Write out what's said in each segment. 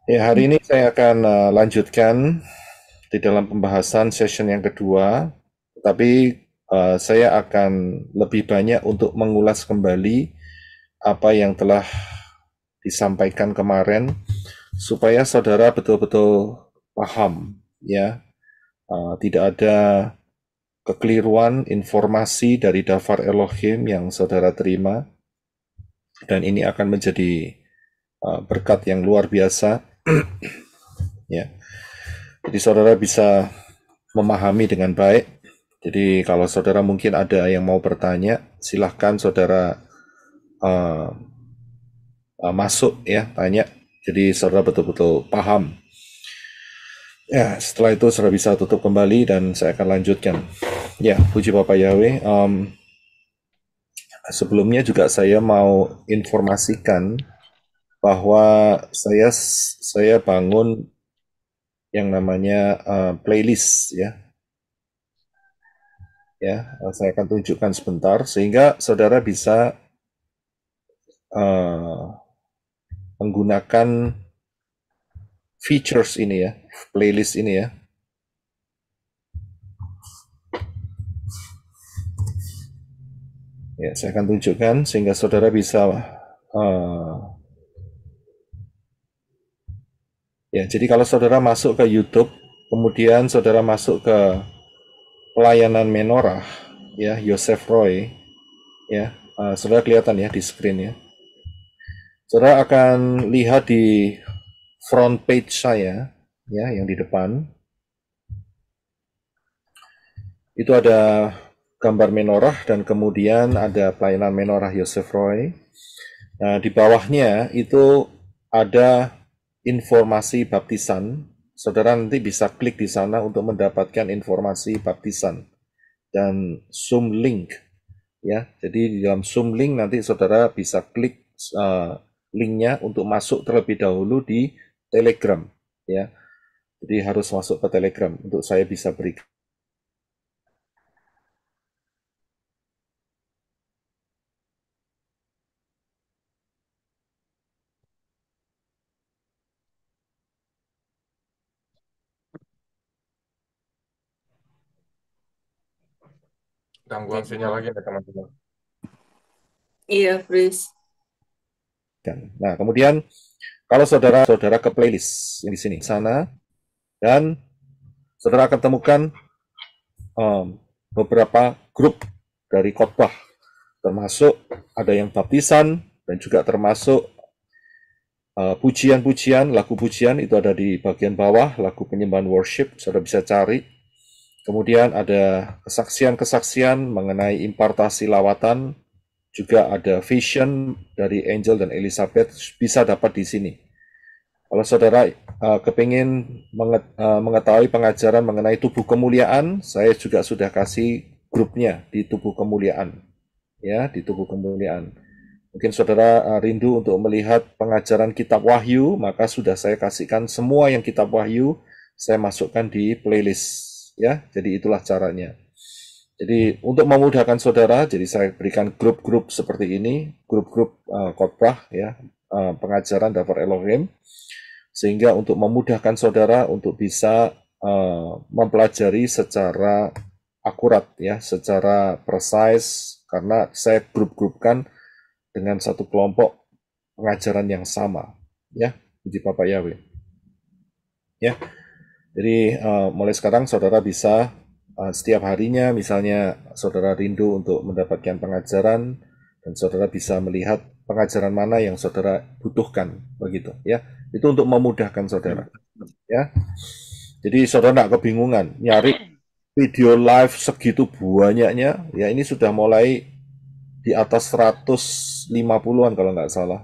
Ya, hari ini saya akan lanjutkan di dalam pembahasan session yang kedua, tapi saya akan lebih banyak untuk mengulas kembali apa yang telah disampaikan kemarin supaya saudara betul-betul paham, ya. Tidak ada kekeliruan informasi dari daftar Elohim yang saudara terima, dan ini akan menjadi berkat yang luar biasa, ya. Jadi saudara bisa memahami dengan baik. Jadi kalau saudara mungkin ada yang mau bertanya, silahkan saudara uh, masuk ya, tanya. Jadi saudara betul-betul paham. Ya, setelah itu saudara bisa tutup kembali dan saya akan lanjutkan. Ya, puji Bapak Yahweh. Sebelumnya juga saya mau informasikan bahwa saya bangun yang namanya playlist ya. Ya, saya akan tunjukkan sebentar sehingga saudara bisa uh, menggunakan features ini ya, playlist ini ya. Ya, saya akan tunjukkan sehingga saudara bisa ya. Jadi kalau saudara masuk ke YouTube, kemudian saudara masuk ke pelayanan menorah, ya, Yosef Roy, ya, saudara kelihatan ya di screen ya. Saudara akan lihat di front page saya, ya, yang di depan itu ada gambar menorah dan kemudian ada pelayanan menorah Yosef Roy. Nah, di bawahnya itu ada informasi baptisan. Saudara nanti bisa klik di sana untuk mendapatkan informasi baptisan dan Zoom link ya. Jadi di dalam Zoom link nanti saudara bisa klik linknya untuk masuk terlebih dahulu di Telegram ya. Jadi harus masuk ke Telegram untuk saya bisa berikan. Gangguan sinyal lagi ya teman-teman. Iya, Fris. Nah, kemudian kalau saudara ke playlist yang di sini sana dan saudara akan temukan beberapa grup dari khotbah, termasuk ada yang baptisan dan juga termasuk pujian-pujian, lagu pujian itu ada di bagian bawah, lagu penyembahan worship, saudara bisa cari. Kemudian ada kesaksian-kesaksian mengenai impartasi lawatan, juga ada vision dari Angel dan Elizabeth bisa dapat di sini. Kalau saudara kepingin mengetahui pengajaran mengenai tubuh kemuliaan, saya juga sudah kasih grupnya di tubuh kemuliaan, ya di tubuh kemuliaan. Mungkin saudara rindu untuk melihat pengajaran kitab Wahyu, maka sudah saya kasihkan semua yang kitab Wahyu, saya masukkan di playlist, ya. Jadi itulah caranya. Jadi untuk memudahkan saudara, jadi saya berikan grup-grup seperti ini, grup-grup khotbah ya, pengajaran daftar Elohim, sehingga untuk memudahkan saudara untuk bisa mempelajari secara akurat ya, secara precise karena saya grup-grupkan dengan satu kelompok pengajaran yang sama ya. Puji Bapak Yahweh ya. Jadi mulai sekarang saudara bisa setiap harinya misalnya saudara rindu untuk mendapatkan pengajaran dan saudara bisa melihat pengajaran mana yang saudara butuhkan begitu ya. Itu untuk memudahkan saudara ya. Jadi saudara tidak kebingungan nyari video live segitu banyaknya ya, ini sudah mulai di atas 150-an kalau nggak salah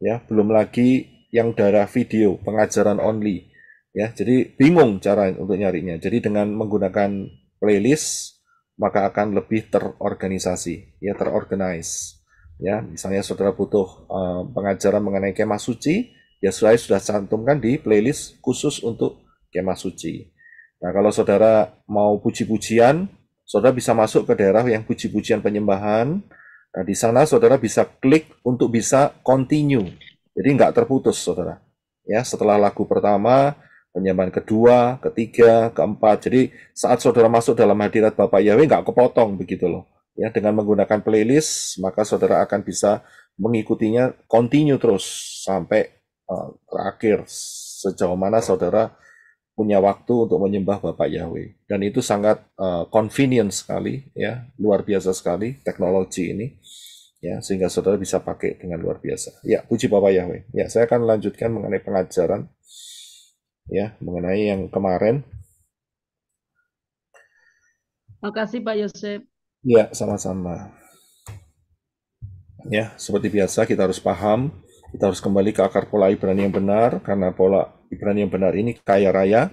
ya, belum lagi yang darah video pengajaran only ya, jadi bingung cara untuk nyarinya. Jadi dengan menggunakan playlist maka akan lebih terorganisasi ya, terorganize ya. Misalnya saudara butuh pengajaran mengenai kemah suci ya, saya sudah cantumkan di playlist khusus untuk kemah suci. Nah, kalau saudara mau puji-pujian, saudara bisa masuk ke daerah yang puji-pujian penyembahan. Nah, di sana saudara bisa klik untuk bisa continue. Jadi nggak terputus, saudara. Ya, setelah lagu pertama, penyembahan kedua, ketiga, keempat. Jadi saat saudara masuk dalam hadirat Bapak Yahweh nggak kepotong begitu loh. Ya, dengan menggunakan playlist, maka saudara akan bisa mengikutinya continue terus sampai terakhir sejauh mana saudara punya waktu untuk menyembah Bapak Yahweh. Dan itu sangat convenient sekali, ya, luar biasa sekali teknologi ini, ya, sehingga saudara bisa pakai dengan luar biasa. Ya, puji Bapak Yahweh. Ya, saya akan lanjutkan mengenai pengajaran, ya, mengenai yang kemarin. Makasih Pak Yosef. Ya, sama-sama. Ya, seperti biasa kita harus paham, kita harus kembali ke akar pola Ibrani yang benar, karena pola Ibrani yang benar ini kaya raya.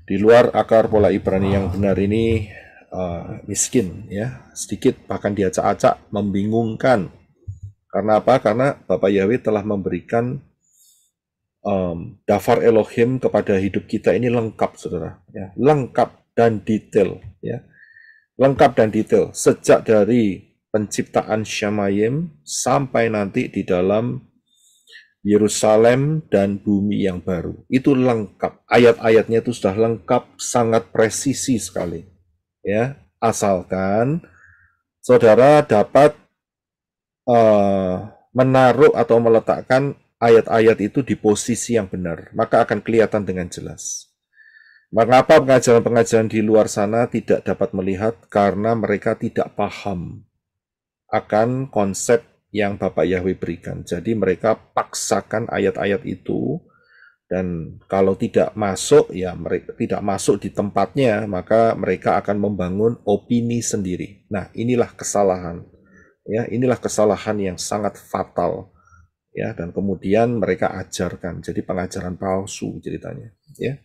Di luar akar pola Ibrani yang benar ini miskin, ya, sedikit, bahkan diacak-acak, membingungkan. Karena apa? Karena Bapak Yahweh telah memberikan dafar Elohim kepada hidup kita ini lengkap, saudara, ya, lengkap dan detail, ya, lengkap dan detail sejak dari penciptaan Shamayim sampai nanti di dalam Yerusalem dan bumi yang baru. Itu lengkap. Ayat-ayatnya itu sudah lengkap, sangat presisi sekali. Ya, asalkan saudara dapat menaruh atau meletakkan ayat-ayat itu di posisi yang benar, maka akan kelihatan dengan jelas. Mengapa pengajaran-pengajaran di luar sana tidak dapat melihat? Karena mereka tidak paham akan konsep yang Bapak Yahweh berikan. Jadi mereka paksakan ayat-ayat itu, dan kalau tidak masuk, ya mereka tidak masuk di tempatnya, maka mereka akan membangun opini sendiri. Nah, inilah kesalahan. Ya, inilah kesalahan yang sangat fatal. Ya, dan kemudian mereka ajarkan. Jadi pengajaran palsu ceritanya. Ya.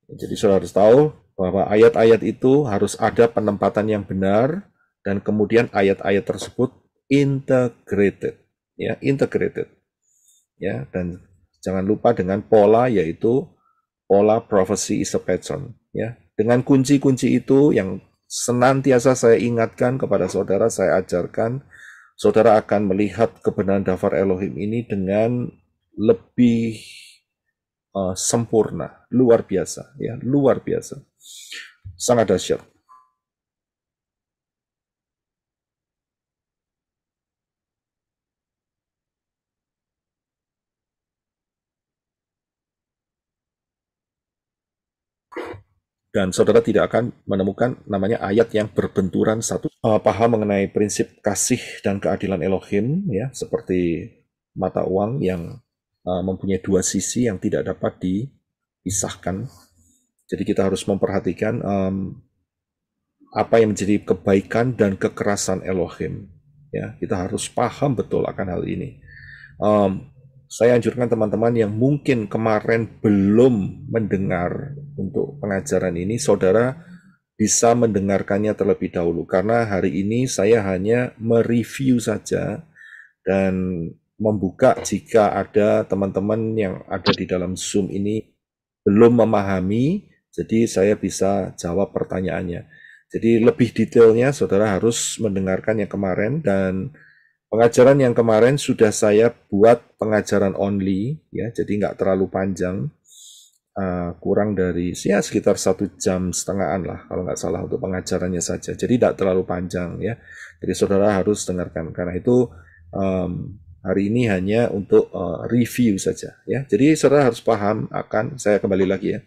Jadi saudara harus tahu bahwa ayat-ayat itu harus ada penempatan yang benar, dan kemudian ayat-ayat tersebut integrated, ya, integrated, ya, dan jangan lupa dengan pola, yaitu pola prophecy is a pattern, ya. Dengan kunci-kunci itu yang senantiasa saya ingatkan kepada saudara, saya ajarkan, saudara akan melihat kebenaran daftar Elohim ini dengan lebih sempurna, luar biasa, ya, luar biasa, sangat dahsyat. Dan saudara tidak akan menemukan namanya ayat yang berbenturan satu. Paham mengenai prinsip kasih dan keadilan Elohim, ya, seperti mata uang yang mempunyai dua sisi yang tidak dapat dipisahkan. Jadi kita harus memperhatikan apa yang menjadi kebaikan dan kekerasan Elohim. Ya, kita harus paham betul akan hal ini. Saya anjurkan teman-teman yang mungkin kemarin belum mendengar untuk pengajaran ini, saudara bisa mendengarkannya terlebih dahulu, karena hari ini saya hanya mereview saja dan membuka jika ada teman-teman yang ada di dalam Zoom ini belum memahami, jadi saya bisa jawab pertanyaannya. Jadi lebih detailnya saudara harus mendengarkan yang kemarin, dan pengajaran yang kemarin sudah saya buat pengajaran only, ya, jadi nggak terlalu panjang, kurang dari ya sekitar 1,5 jam lah kalau nggak salah untuk pengajarannya saja. Jadi tidak terlalu panjang, ya. Jadi saudara harus dengarkan, karena itu hari ini hanya untuk review saja, ya. Jadi saudara harus paham akan, saya kembali lagi, ya.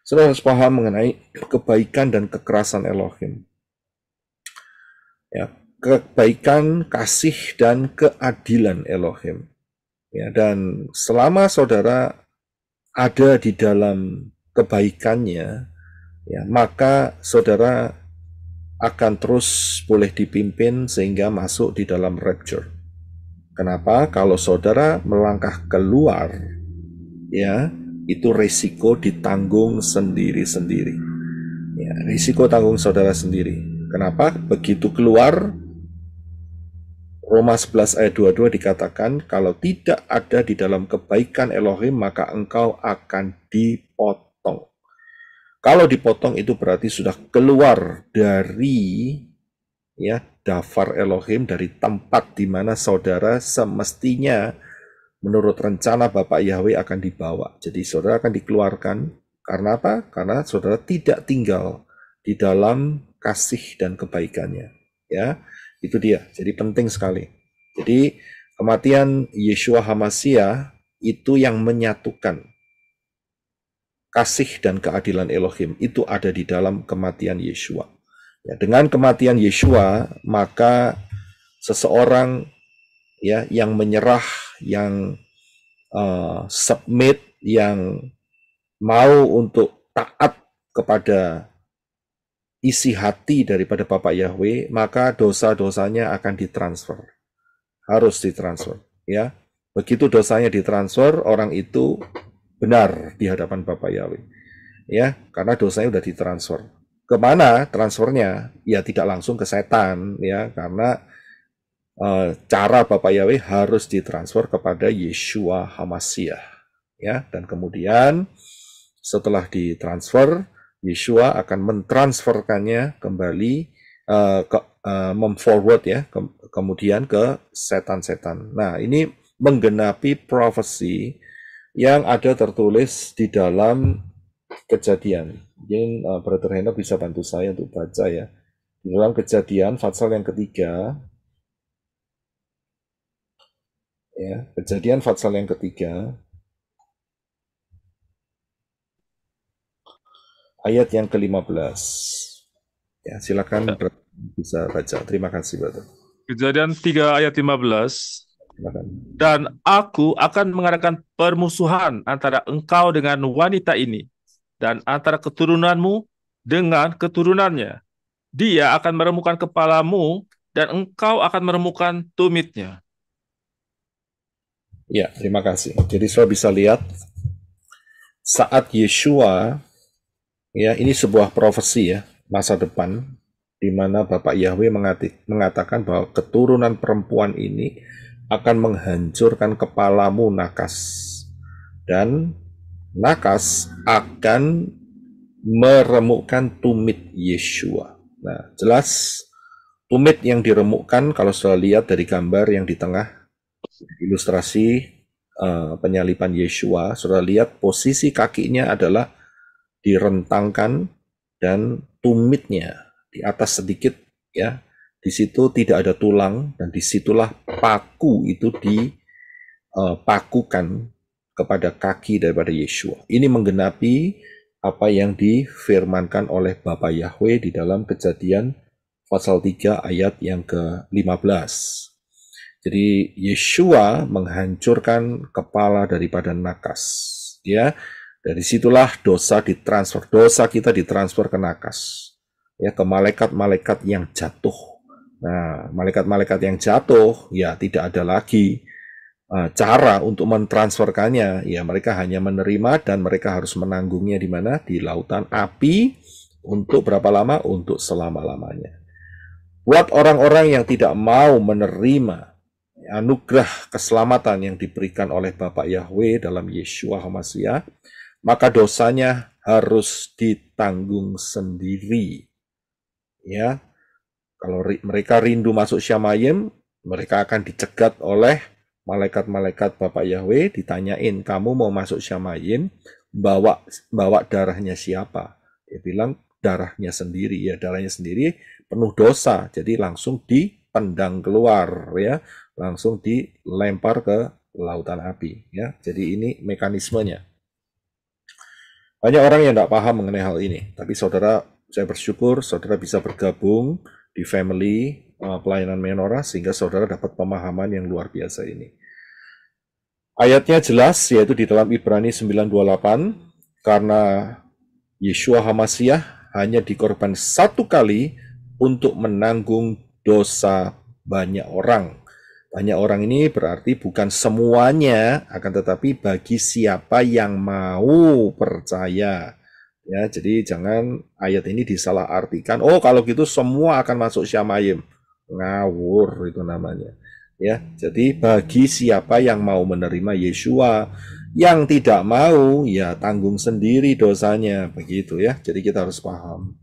Saudara harus paham mengenai kebaikan dan kekerasan Elohim. Ya, kebaikan, kasih, dan keadilan Elohim. Ya, dan selama saudara ada di dalam kebaikannya, ya, maka saudara akan terus boleh dipimpin sehingga masuk di dalam rapture. Kenapa? Kalau saudara melangkah keluar, ya, itu risiko ditanggung sendiri-sendiri. Ya, risiko tanggung saudara sendiri. Kenapa? Begitu keluar, Roma 11 ayat 22 dikatakan, kalau tidak ada di dalam kebaikan Elohim, maka engkau akan dipotong. Kalau dipotong itu berarti sudah keluar dari, ya, dafar Elohim, dari tempat di mana saudara semestinya menurut rencana Bapak Yahweh akan dibawa. Jadi saudara akan dikeluarkan karena apa? Karena saudara tidak tinggal di dalam kasih dan kebaikannya. Ya, itu dia. Jadi penting sekali. Jadi kematian Yeshua HaMashiach itu yang menyatukan kasih dan keadilan Elohim. Itu ada di dalam kematian Yeshua. Ya, dengan kematian Yeshua, maka seseorang ya yang menyerah, yang submit, yang mau untuk taat kepada isi hati daripada Bapak Yahweh, maka dosa-dosanya akan ditransfer. Harus ditransfer, ya. Begitu dosanya ditransfer, orang itu benar di hadapan Bapak Yahweh. Ya, karena dosanya sudah ditransfer. Kemana transfernya? Ya tidak langsung ke setan, ya, karena cara Bapak Yahweh harus ditransfer kepada Yeshua HaMashiach, ya. Dan kemudian setelah ditransfer, Yeshua akan mentransferkannya kembali memforward ya, kemudian ke setan-setan. Nah, ini menggenapi profesi yang ada tertulis di dalam Kejadian. Mungkin Brother Hena bisa bantu saya untuk baca ya. Di dalam Kejadian pasal yang ketiga, ya, Kejadian pasal yang ketiga, ayat yang ke-15. Ya, silakan bisa baca. Terima kasih, Brother. Kejadian 3 ayat 15. Silakan. Dan aku akan mengadakan permusuhan antara engkau dengan wanita ini, dan antara keturunanmu dengan keturunannya. Dia akan meremukkan kepalamu, dan engkau akan meremukkan tumitnya. Ya, terima kasih. Jadi saudara bisa lihat saat Yeshua, ya, ini sebuah profesi ya, masa depan, di mana Bapak Yahweh mengatakan bahwa keturunan perempuan ini akan menghancurkan kepalamu Nakas, dan Nakas akan meremukkan tumit Yeshua. Nah, jelas tumit yang diremukkan, kalau sudah lihat dari gambar yang di tengah, ilustrasi penyaliban Yeshua, sudah lihat posisi kakinya adalah direntangkan dan tumitnya di atas sedikit, ya. Di situ tidak ada tulang, dan disitulah paku itu dipakukan kepada kaki daripada Yeshua. Ini menggenapi apa yang difirmankan oleh Bapa Yahweh di dalam Kejadian pasal 3 ayat yang ke-15. Jadi Yeshua menghancurkan kepala daripada Nakas, ya. Dari situlah dosa ditransfer, dosa kita ditransfer ke Nakas, ya, ke malaikat-malaikat yang jatuh. Nah, malaikat-malaikat yang jatuh, ya tidak ada lagi cara untuk mentransferkannya. Ya, mereka hanya menerima, dan mereka harus menanggungnya di mana? Di lautan api. Untuk berapa lama? Untuk selama-lamanya. Buat orang-orang yang tidak mau menerima anugerah keselamatan yang diberikan oleh Bapak Yahweh dalam Yeshua HaMashiach, maka dosanya harus ditanggung sendiri. Ya, kalau mereka rindu masuk Syamayim, mereka akan dicegat oleh malaikat-malaikat Bapak Yahweh, ditanyain, kamu mau masuk Syamayim, bawa darahnya siapa? Dia bilang darahnya sendiri, ya, darahnya sendiri penuh dosa, jadi langsung dipendang keluar, ya, langsung dilempar ke lautan api, ya. Jadi ini mekanismenya. Banyak orang yang tidak paham mengenai hal ini, tapi saudara, saya bersyukur saudara bisa bergabung di family pelayanan Menorah, sehingga saudara dapat pemahaman yang luar biasa ini. Ayatnya jelas, yaitu di dalam Ibrani 9:28, karena Yeshua HaMashiach hanya dikorban satu kali untuk menanggung dosa banyak orang. Banyak orang ini berarti bukan semuanya, akan tetapi bagi siapa yang mau percaya. Ya, jadi jangan ayat ini disalahartikan. Oh, kalau gitu semua akan masuk Syamayim. Ngawur itu namanya. Ya, jadi bagi siapa yang mau menerima Yeshua, yang tidak mau, ya tanggung sendiri dosanya, begitu ya. Jadi kita harus paham.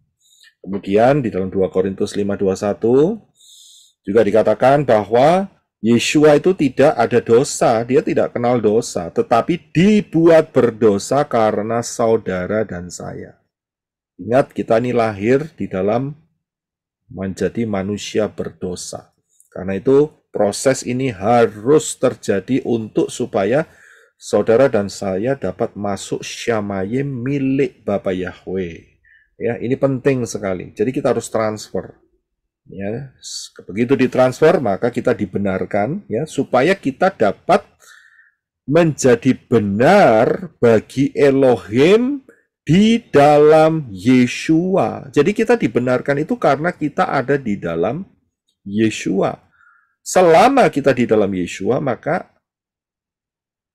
Kemudian di dalam 2 Korintus 5:21 juga dikatakan bahwa Yeshua itu tidak ada dosa, dia tidak kenal dosa, tetapi dibuat berdosa karena saudara dan saya. Ingat, kita ini lahir di dalam menjadi manusia berdosa. Karena itu proses ini harus terjadi untuk supaya saudara dan saya dapat masuk syamayim milik Bapa Yahweh. Ya, ini penting sekali. Jadi kita harus transfer. Ya, begitu ditransfer maka kita dibenarkan ya supaya kita dapat menjadi benar bagi Elohim di dalam Yeshua. Jadi kita dibenarkan itu karena kita ada di dalam Yeshua. Selama kita di dalam Yeshua maka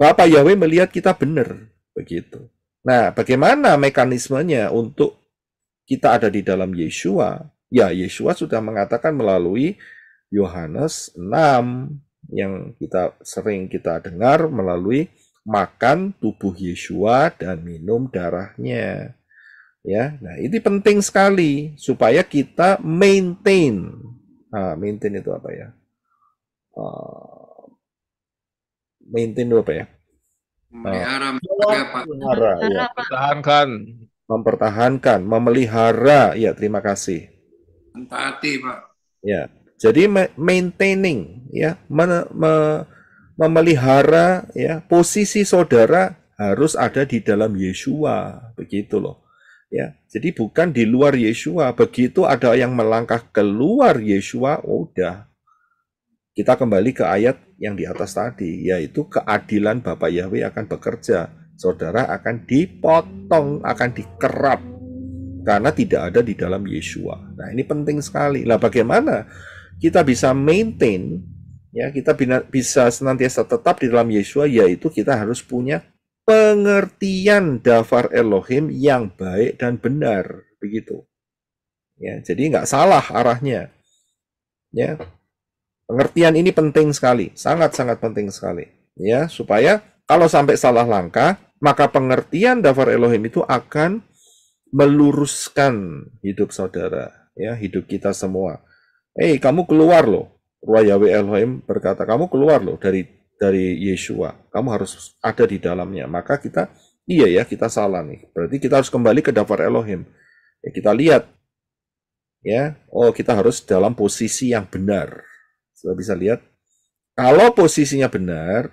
Bapa Yahweh melihat kita benar begitu. Nah, bagaimana mekanismenya untuk kita ada di dalam Yeshua? Ya, Yeshua sudah mengatakan melalui Yohanes 6 yang sering kita dengar melalui makan tubuh Yeshua dan minum darahnya. Ya, nah ini penting sekali supaya kita maintain. Nah, maintain itu apa ya? Maintain itu apa ya? Memelihara, ya. Mempertahankan, memelihara. Ya, terima kasih. Mentaati, Pak. Ya, jadi maintaining, ya, memelihara, ya, posisi saudara harus ada di dalam Yeshua, begitu loh. Ya, jadi bukan di luar Yeshua. Begitu ada yang melangkah keluar Yeshua, udah. Kita kembali ke ayat yang di atas tadi, yaitu keadilan Bapa Yahweh akan bekerja. Saudara akan dipotong, akan dikerap. Karena tidak ada di dalam Yeshua. Nah, ini penting sekali. Lah, bagaimana kita bisa maintain, ya, kita bisa senantiasa tetap di dalam Yeshua, yaitu kita harus punya pengertian Davar Elohim yang baik dan benar, begitu. Ya, jadi nggak salah arahnya. Ya, pengertian ini penting sekali, sangat-sangat penting sekali. Ya, supaya kalau sampai salah langkah, maka pengertian Davar Elohim itu akan meluruskan hidup saudara, ya, hidup kita semua. Kamu keluar loh. Ruah Yahweh Elohim berkata, kamu keluar loh dari Yeshua. Kamu harus ada di dalamnya. Maka kita, iya ya, kita salah nih. Berarti kita harus kembali ke Davar Elohim. Ya, kita lihat, ya, kita harus dalam posisi yang benar. Sudah bisa lihat, kalau posisinya benar,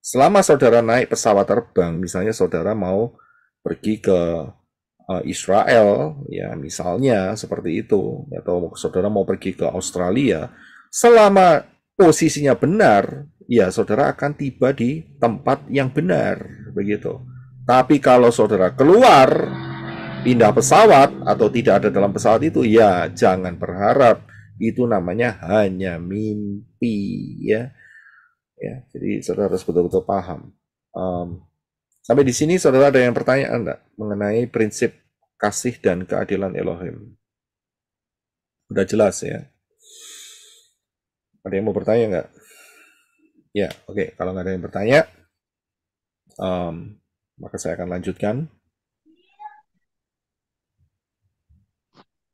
selama saudara naik pesawat terbang, misalnya saudara mau pergi ke Israel, ya misalnya seperti itu, atau saudara mau pergi ke Australia, selama posisinya benar, ya saudara akan tiba di tempat yang benar, begitu. Tapi kalau saudara keluar, pindah pesawat atau tidak ada dalam pesawat itu, ya jangan berharap, itu namanya hanya mimpi, ya. Ya, jadi saudara harus betul-betul paham. Sampai di sini saudara ada yang pertanyaan enggak mengenai prinsip kasih dan keadilan Elohim? Udah jelas ya? Ada yang mau bertanya enggak? Ya, oke. Kalau nggak ada yang bertanya, maka saya akan lanjutkan.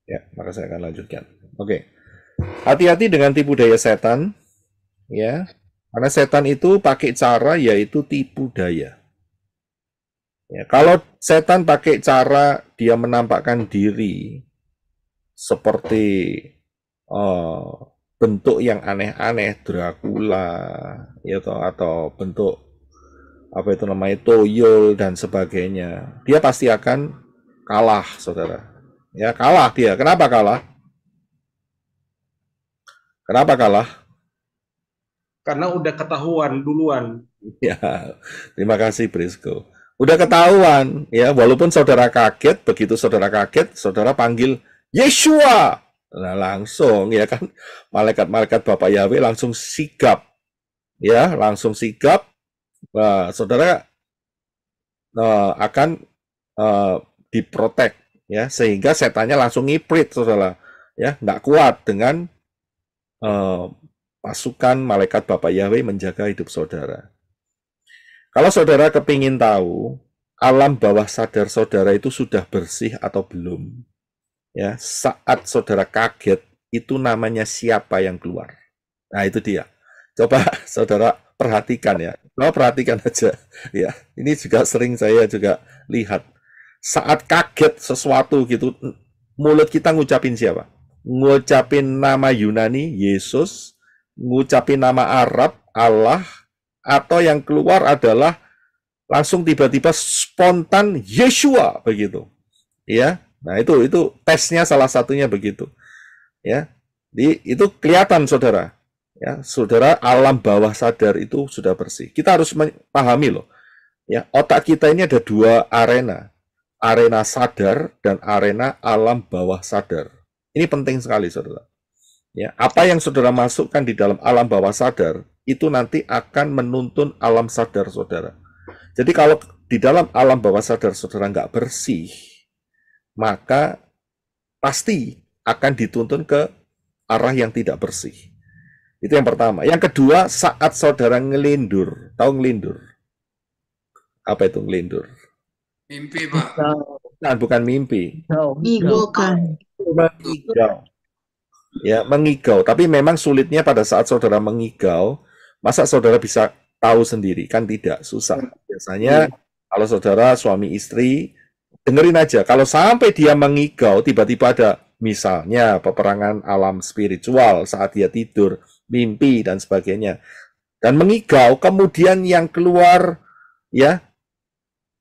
Ya, maka saya akan lanjutkan. Oke. Hati-hati dengan tipu daya setan, ya. Karena setan itu pakai cara yaitu tipu daya. Ya, kalau setan pakai cara dia menampakkan diri seperti bentuk yang aneh-aneh, Dracula, ya, atau bentuk apa itu namanya toyol dan sebagainya, dia pasti akan kalah, saudara. Ya, kalah dia. Kenapa kalah? Kenapa kalah? Karena udah ketahuan duluan. Ya, terima kasih Brisco. Udah ketahuan, ya, walaupun saudara kaget, begitu saudara kaget, saudara panggil Yeshua. Nah, langsung, ya kan, malaikat-malaikat Bapak Yahweh langsung sigap. Ya, langsung sigap. Nah, saudara akan diprotek, ya, sehingga setannya langsung ngiprit, saudara. Ya, nggak kuat dengan pasukan malaikat Bapak Yahweh menjaga hidup saudara. Kalau saudara kepingin tahu alam bawah sadar saudara itu sudah bersih atau belum, ya, saat saudara kaget itu namanya siapa yang keluar. Nah, itu dia. Coba saudara perhatikan ya. Coba perhatikan aja. Ya, ini juga sering saya juga lihat. Saat kaget sesuatu gitu, mulut kita ngucapin siapa? Ngucapin nama Yunani, Yesus, ngucapin nama Arab, Allah, atau yang keluar adalah langsung tiba-tiba spontan Yeshua begitu. Ya. Nah, itu tesnya salah satunya begitu. Ya. Itu kelihatan saudara. Ya, saudara, alam bawah sadar itu sudah bersih. Kita harus pahami loh. Ya, otak kita ini ada dua arena. Arena sadar dan arena alam bawah sadar. Ini penting sekali, saudara. Ya, apa yang saudara masukkan di dalam alam bawah sadar, itu nanti akan menuntun alam sadar saudara. Jadi kalau di dalam alam bawah sadar saudara nggak bersih, maka pasti akan dituntun ke arah yang tidak bersih. Itu yang pertama. Yang kedua, saat saudara ngelindur. Tahu ngelindur? Apa itu ngelindur? Mimpi, Pak. Bukan mimpi. Bukan. Mengigau. Ya, mengigau. Tapi memang sulitnya pada saat saudara mengigau, masa saudara bisa tahu sendiri? Kan tidak, susah. Biasanya kalau saudara suami istri, dengerin aja. Kalau sampai dia mengigau, tiba-tiba ada misalnya peperangan alam spiritual saat dia tidur, mimpi dan sebagainya. Dan mengigau, kemudian yang keluar, ya,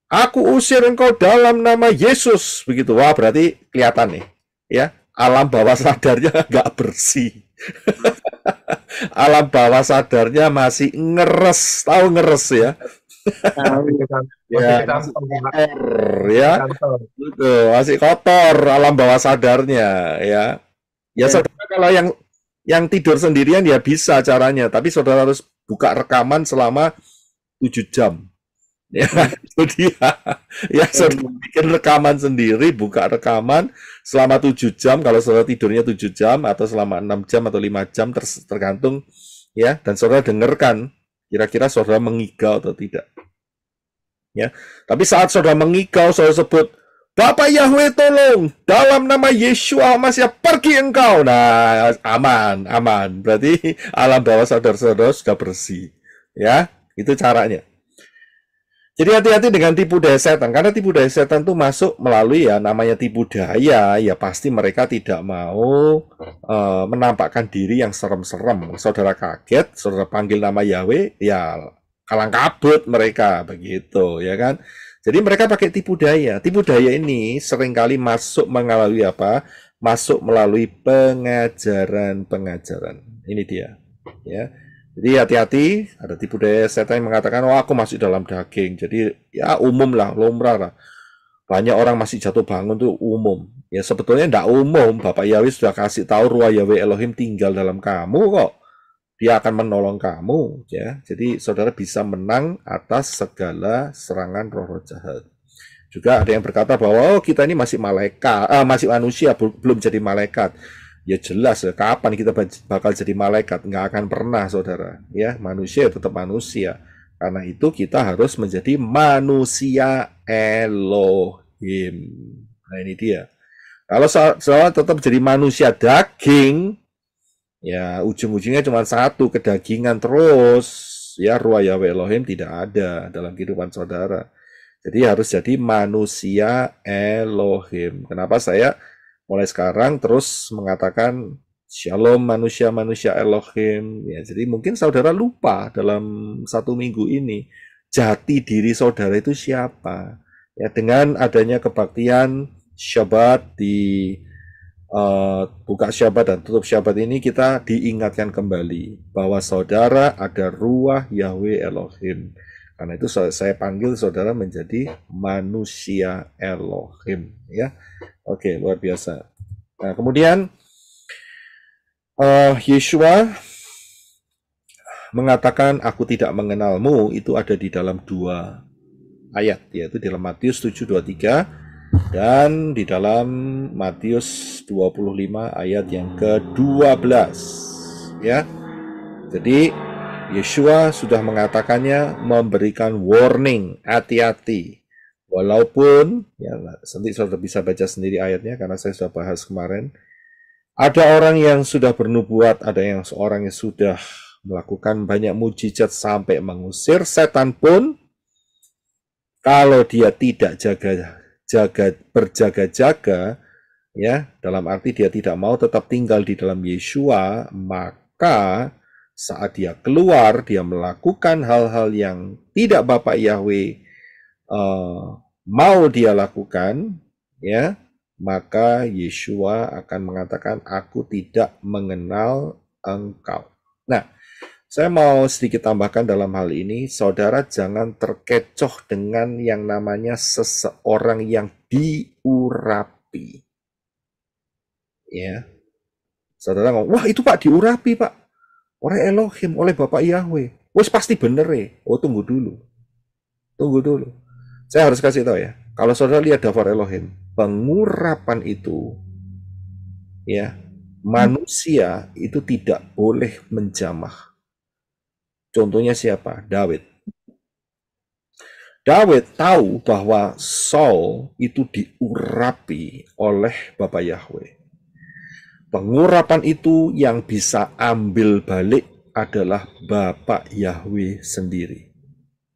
aku usir engkau dalam nama Yesus. Begitu. Wah, berarti kelihatan nih. Ya, alam bawah sadarnya nggak bersih. Alam bawah sadarnya masih ngeres. Tahu ngeres ya? Ya, masih kotor, ya. Masih kotor alam bawah sadarnya, ya. Ya, saudara, kalau yang tidur sendirian ya bisa caranya, tapi saudara harus buka rekaman selama 7 jam. Ya, itu dia. Ya, saudara bikin rekaman sendiri, buka rekaman selama 7 jam, kalau saudara tidurnya 7 jam, atau selama 6 jam atau 5 jam, tergantung, ya, dan saudara dengarkan, kira-kira saudara mengigau atau tidak. Ya, tapi saat saudara mengigau, saudara sebut, Bapak Yahweh tolong, dalam nama Yeshua Masya pergi engkau. Nah, aman. Berarti alam bawah sadar-sadar sudah bersih. Ya, itu caranya. Jadi hati-hati dengan tipu daya setan, karena tipu daya setan itu masuk melalui ya namanya tipu daya, ya pasti mereka tidak mau menampakkan diri yang serem-serem. Saudara kaget, saudara panggil nama Yahweh, ya kalang kabut mereka begitu, ya kan? Jadi mereka pakai tipu daya. Tipu daya ini seringkali masuk melalui apa? Masuk melalui pengajaran-pengajaran. Ini dia, ya. Jadi hati-hati, ada tipu daya setan yang mengatakan, oh aku masih dalam daging. Jadi ya umum lah, lumrah lah. Banyak orang masih jatuh bangun itu umum. Ya sebetulnya tidak umum. Bapak Yahweh sudah kasih tahu Ruah Yahweh Elohim tinggal dalam kamu kok. Dia akan menolong kamu. Ya. Jadi saudara bisa menang atas segala serangan roh-roh jahat. Juga ada yang berkata bahwa oh, kita ini masih malaikat, masih manusia, belum jadi malaikat. Ya jelas, kapan kita bakal jadi malaikat? Nggak akan pernah, saudara. Ya, manusia tetap manusia. Karena itu kita harus menjadi manusia Elohim. Nah ini dia. Kalau saudara tetap jadi manusia daging, ya ujung-ujungnya cuma satu, kedagingan terus. Ya, Ruah Yahweh Elohim tidak ada dalam kehidupan saudara. Jadi harus jadi manusia Elohim. Kenapa saya mulai sekarang terus mengatakan Shalom manusia-manusia Elohim. Ya, jadi mungkin saudara lupa dalam 1 minggu ini jati diri saudara itu siapa. Ya, dengan adanya kebaktian Syabat di buka Syabat dan tutup Syabat ini kita diingatkan kembali bahwa saudara ada Ruah Yahweh Elohim. Karena itu saya panggil saudara menjadi manusia Elohim. Ya. Oke, luar biasa. Nah, kemudian Yeshua mengatakan aku tidak mengenalmu, itu ada di dalam 2 ayat, yaitu di dalam Matius 7:23 dan di dalam Matius 25 ayat yang ke-12. Ya. Jadi Yeshua sudah mengatakannya, memberikan warning, hati-hati. Walaupun, ya nanti saudara bisa baca sendiri ayatnya karena saya sudah bahas kemarin. Ada orang yang sudah bernubuat, ada yang seorang yang sudah melakukan banyak mujizat sampai mengusir setan pun, kalau dia tidak berjaga-jaga, ya, dalam arti dia tidak mau tetap tinggal di dalam Yeshua, maka saat dia keluar, dia melakukan hal-hal yang tidak Bapak Yahweh mau dia lakukan, ya, maka Yeshua akan mengatakan, aku tidak mengenal engkau. Nah, saya mau sedikit tambahkan dalam hal ini, saudara jangan terkecoh dengan yang namanya seseorang yang diurapi. Ya, saudara ngomong, wah itu Pak diurapi Pak, oleh Elohim, oleh Bapak Yahweh. Wes pasti bener ya. Oh tunggu dulu. Saya harus kasih tahu ya, kalau saudara lihat daftar Elohim, pengurapan itu, ya, manusia itu tidak boleh menjamah. Contohnya siapa? Daud. Daud tahu bahwa Saul itu diurapi oleh Bapak Yahweh. Pengurapan itu yang bisa ambil balik adalah Bapak Yahweh sendiri.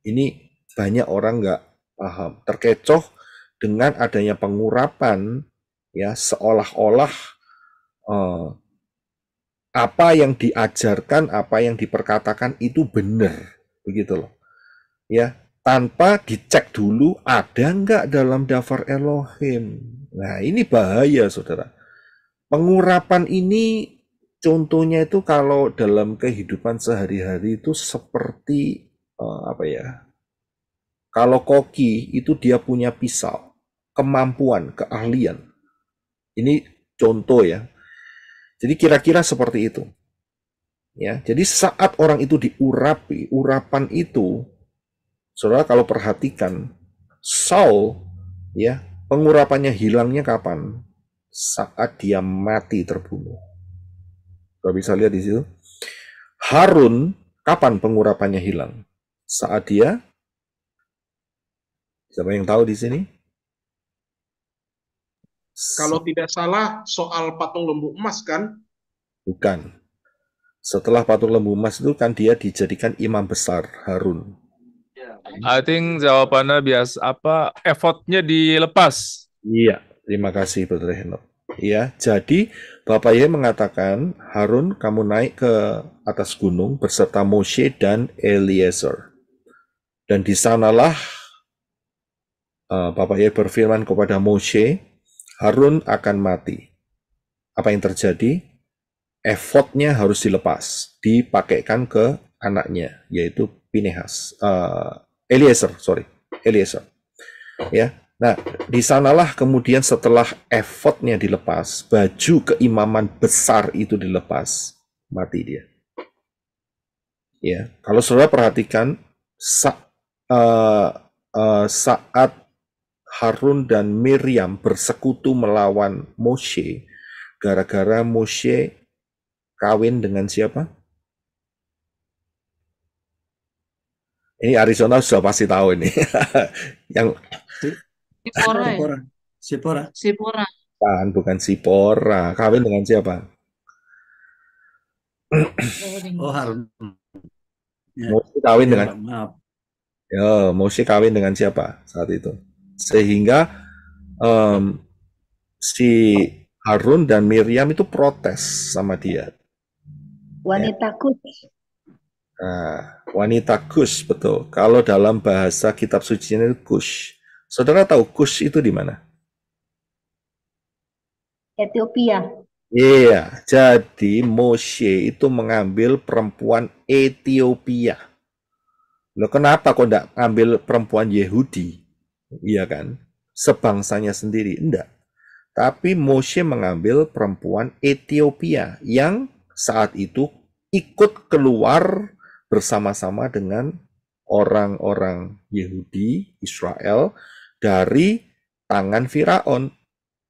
Ini banyak orang nggak paham, terkecoh dengan adanya pengurapan, ya, seolah-olah apa yang diajarkan, apa yang diperkatakan itu benar, begitu loh, ya, tanpa dicek dulu ada nggak dalam daftar Elohim. Nah ini bahaya saudara. Pengurapan ini contohnya itu kalau dalam kehidupan sehari-hari itu seperti apa ya? Kalau koki itu dia punya pisau, kemampuan, keahlian. Ini contoh ya. Jadi kira-kira seperti itu. Ya, jadi saat orang itu diurapi, urapan itu, saudara kalau perhatikan, Saul, ya, pengurapannya hilangnya kapan? Saat dia mati terbunuh. Saudara bisa lihat di situ. Harun, kapan pengurapannya hilang? Saat dia, siapa yang tahu di sini? Kalau tidak salah soal patung lembu emas kan? Bukan. Setelah patung lembu emas itu kan dia dijadikan imam besar, Harun. I think jawabannya effortnya dilepas. Iya, terima kasih Brother Henok. Iya, jadi Bapak Yahweh mengatakan, Harun kamu naik ke atas gunung beserta Moshe dan Eliezer. Dan di sanalah Bapak Yahweh berfirman kepada Moshe, Harun akan mati. Apa yang terjadi? Efodnya harus dilepas, dipakaikan ke anaknya, yaitu Eliezer. Ya, nah di sanalah kemudian setelah efodnya dilepas, baju keimaman besar itu dilepas, mati dia. Ya, kalau saudara perhatikan saat Harun dan Miriam bersekutu melawan Moshe, gara-gara Moshe kawin dengan siapa? Ini Arizona sudah pasti tahu ini. Yang Sipora. bukan Sipora. Kawin dengan siapa? Oh, Harun. Ya. Moshe kawin dengan Maaf. Moshe kawin dengan siapa saat itu? Sehingga si Harun dan Miriam itu protes sama dia. Wanita Kush. Nah, wanita Kush, betul. Kalau dalam bahasa kitab suci itu Kush. Saudara tahu Kush itu di mana? Ethiopia. Iya, jadi Moshe itu mengambil perempuan Ethiopia. Loh, kenapa kok enggak ambil perempuan Yehudi? Iya kan? Sebangsanya sendiri. Enggak. Tapi Moshe mengambil perempuan Ethiopia yang saat itu ikut keluar bersama-sama dengan orang-orang Yehudi, Israel, dari tangan Firaun.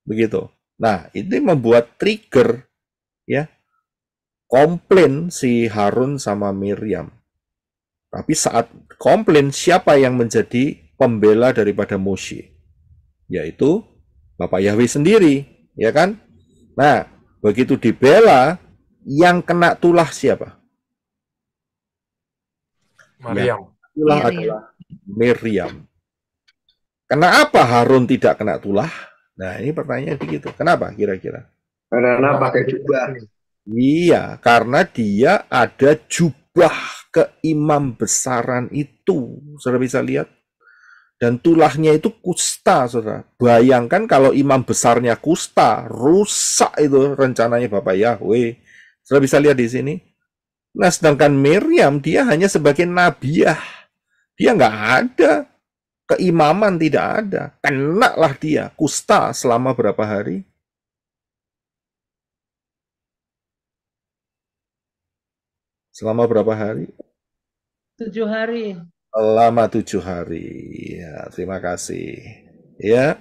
Begitu. Nah, ini membuat trigger, ya, komplain si Harun sama Miriam. Tapi saat komplain, siapa yang menjadi pembela daripada Moshe? Yaitu Bapak Yahweh sendiri, ya kan? Nah, begitu dibela, yang kena tulah siapa? Maryam. Tulah Miriam. adalah Miriam. Kenapa Harun tidak kena tulah? Nah, ini pertanyaan begitu. Kenapa kira-kira? Karena pakai jubah. Iya, karena dia ada jubah keimam besaran itu. Saudara bisa lihat. Dan tulahnya itu kusta, saudara. Bayangkan kalau imam besarnya kusta, rusak itu rencananya Bapak Yahweh. Saudara bisa lihat di sini. Nah, sedangkan Miriam, dia hanya sebagai nabiah. Dia nggak ada. Keimaman tidak ada. Kenalah dia kusta selama berapa hari? Selama berapa hari? 7 hari. Selama 7 hari. Ya, terima kasih. Ya,